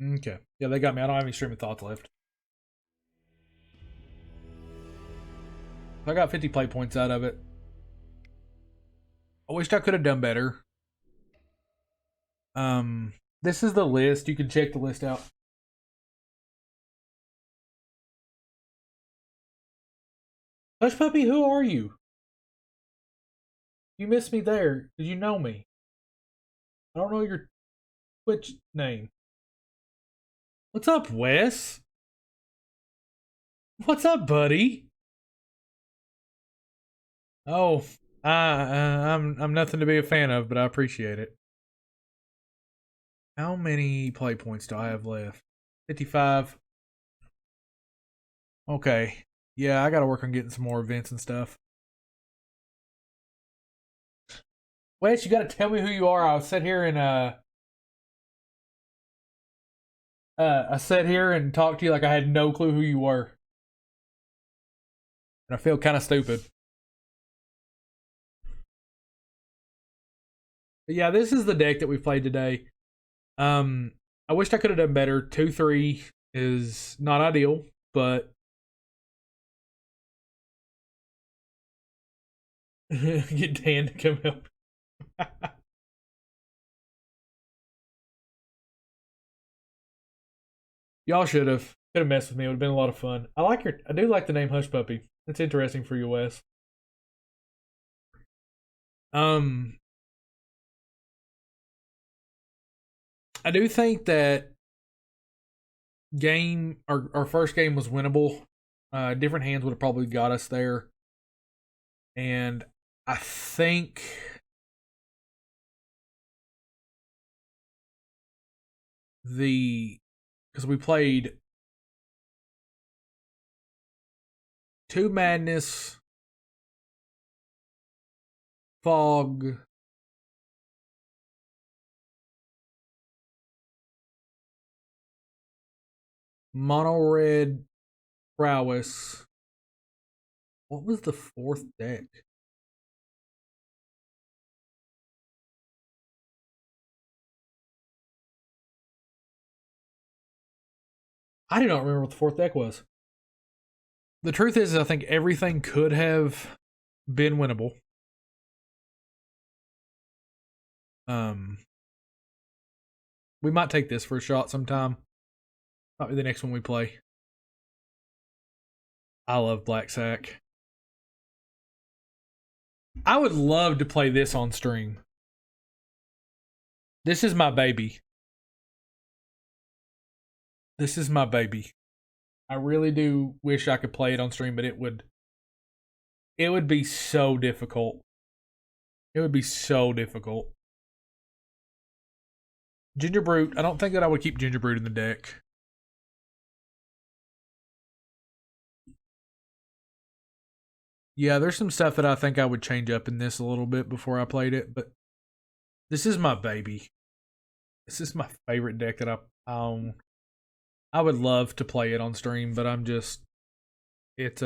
S1: Okay. Yeah, they got me. I don't have any stream of thoughts left. I got 50 play points out of it. I wished I could have done better. This is the list. You can check the list out. Hush Puppy, who are you? You missed me there. Did you know me? I don't know your Twitch name. What's up, Wes? What's up, buddy? Oh, I'm nothing to be a fan of, but I appreciate it. How many play points do I have left? 55. Okay. Yeah, I gotta work on getting some more events and stuff. Wes, you gotta tell me who you are. I'll sit here and I sat here and talked to you like I had no clue who you were. And I feel kind of stupid. But yeah, this is the deck that we played today. I wished I could have done better. 2-3 is not ideal, but get Dan to come help. Y'all should have. Could have messed with me. It would have been a lot of fun. I do like the name Hush Puppy. It's interesting for you, Wes. I do think that our first game was winnable. Different hands would have probably got us there. And I think because we played 2 Madness, Fog, Mono Red, Prowess. What was the 4th deck? I do not remember what the 4th deck was. The truth is, I think everything could have been winnable. We might take this for a shot sometime. Might be the next one we play. I love Black Sack. I would love to play this on stream. This is my baby. This is my baby. I really do wish I could play it on stream, but it would be so difficult. It would be so difficult. Ginger Brute. I don't think that I would keep Ginger Brute in the deck. Yeah, there's some stuff that I think I would change up in this a little bit before I played it, but this is my baby. This is my favorite deck that I own. I would love to play it on stream, but it's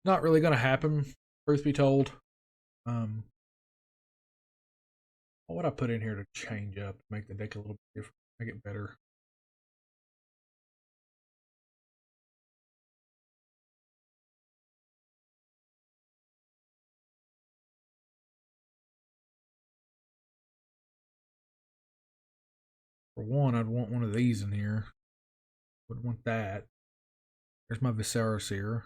S1: not really gonna happen, truth be told. What would I put in here to change up, make the deck a little bit different, make it better? For one, I'd want one of these in here. Wouldn't want that. There's my Viserys here.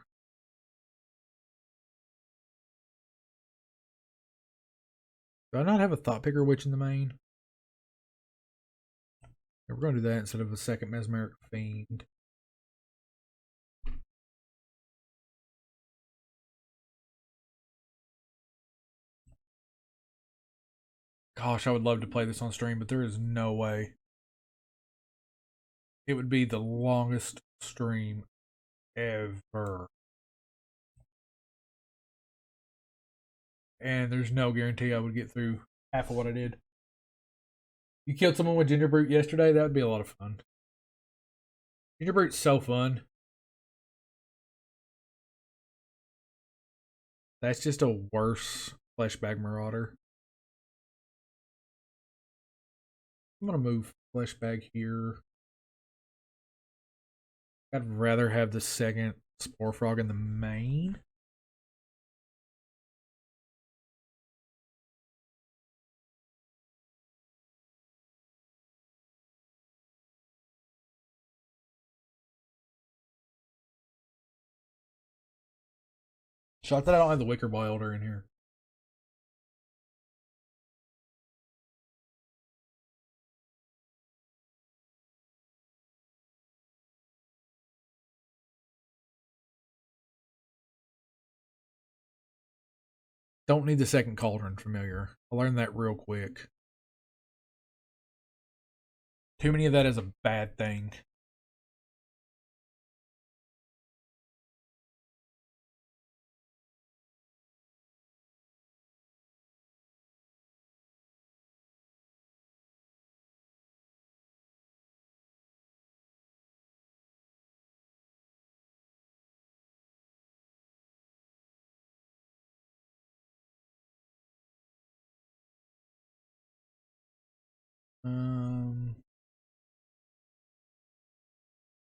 S1: Do I not have a Thought Picker Witch in the main? Yeah, we're going to do that instead of a second Mesmeric Fiend. Gosh, I would love to play this on stream, but there is no way. It would be the longest stream ever. And there's no guarantee I would get through half of what I did. You killed someone with Ginger Brute yesterday? That would be a lot of fun. Ginger Brute's so fun. That's just a worse Fleshbag Marauder. I'm going to move Fleshbag here. I'd rather have the second Spore Frog in the main. Shot that I don't have the Wicker Wilder in here. Don't need the second Cauldron Familiar. I learned that real quick. Too many of that is a bad thing.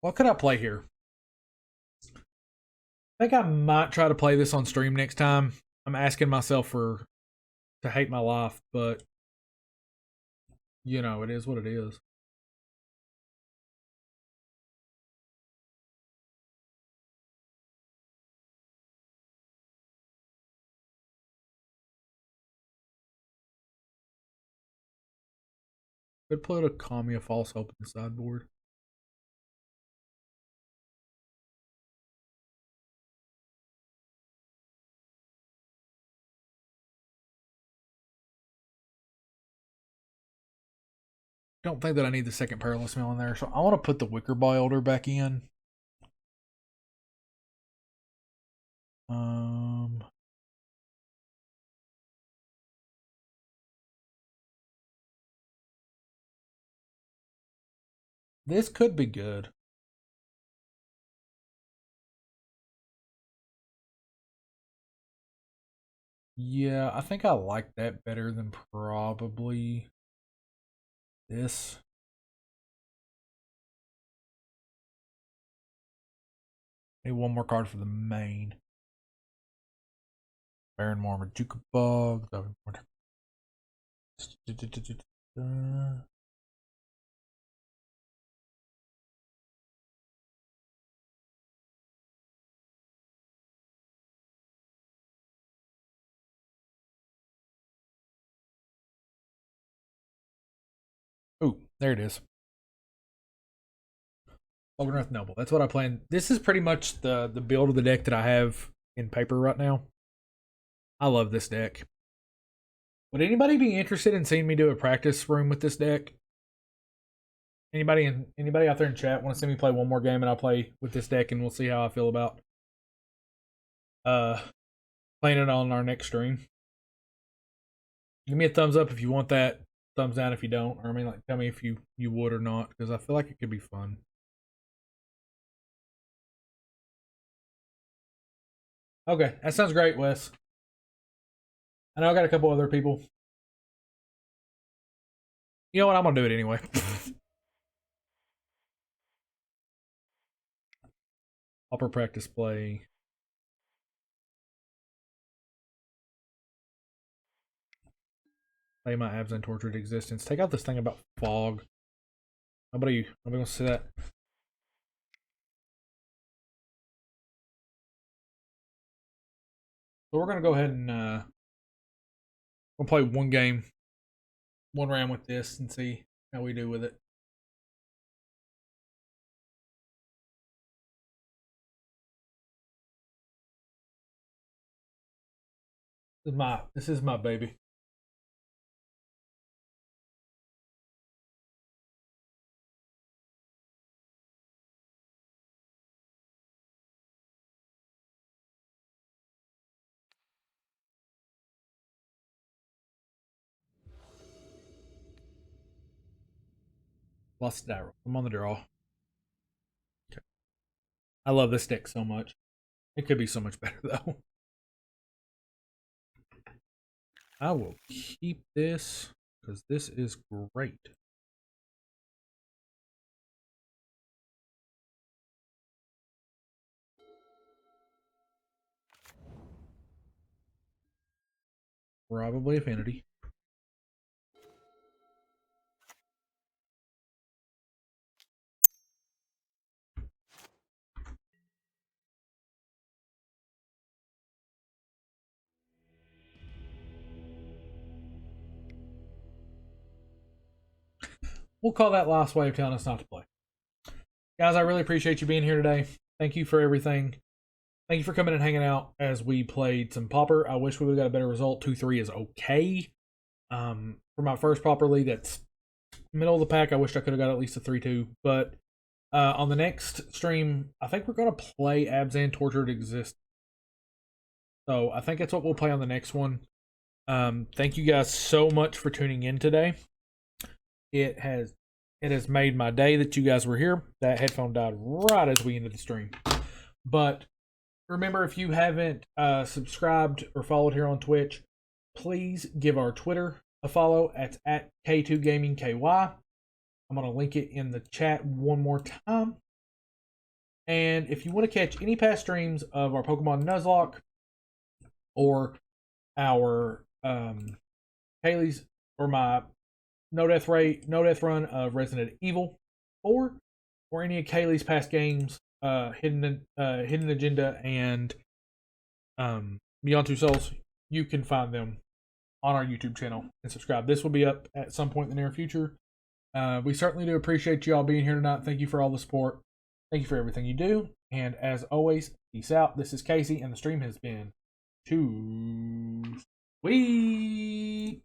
S1: What could I play here? I think I might try to play this on stream next time. I'm asking myself to hate my life, but you know, it is what it is. Could put a Call Me a False Hope in the sideboard. Don't think that I need the second Perilous Mill in there, so I want to put the Wicker Wilder back in. This could be good. Yeah, I think I like that better than probably this. Need one more card for the main. Baron Marmaduke Bug. Ooh, there it is. Ogre Noble. That's what I plan. This is pretty much the build of the deck that I have in paper right now. I love this deck. Would anybody be interested in seeing me do a practice room with this deck? Anybody out there in chat want to see me play one more game, and I'll play with this deck, and we'll see how I feel about playing it on our next stream. Give me a thumbs up if you want that. Thumbs down if you don't. Or I mean, like, tell me if you would or not, because I feel like it could be fun. Okay, that sounds great, Wes. I know I got a couple other people. You know what? I'm gonna do it anyway. Upper practice play. Play my abs and tortured existence. Take out this thing about fog. Nobody gonna see that. So we're gonna go ahead and we'll play one game, one round with this, and see how we do with it. This is my baby. Lost die roll. I'm on the draw. Okay. I love this deck so much. It could be so much better though. I will keep this because this is great. Probably Affinity. We'll call that last wave telling us not to play. Guys, I really appreciate you being here today. Thank you for everything. Thank you for coming and hanging out as we played some Pauper. I wish we would have got a better result. 2-3 is okay. For my first Pauper League, that's middle of the pack. I wish I could have got at least a 3-2. But on the next stream, I think we're going to play Abzan Tortured Exist. So I think that's what we'll play on the next one. Thank you guys so much for tuning in today. It has made my day that you guys were here. That headphone died right as we ended the stream. But remember, if you haven't subscribed or followed here on Twitch, please give our Twitter a follow. It's at K2GamingKY. I'm going to link it in the chat one more time. And if you want to catch any past streams of our Pokemon Nuzlocke or our Haley's or my no death run of Resident Evil 4 or any of Kaylee's past games, Hidden Agenda and Beyond Two Souls, you can find them on our YouTube channel and subscribe. This will be up at some point in the near future. We certainly do appreciate you all being here tonight. Thank you for all the support. Thank you for everything you do. And as always, peace out. This is Casey, and the stream has been too sweet.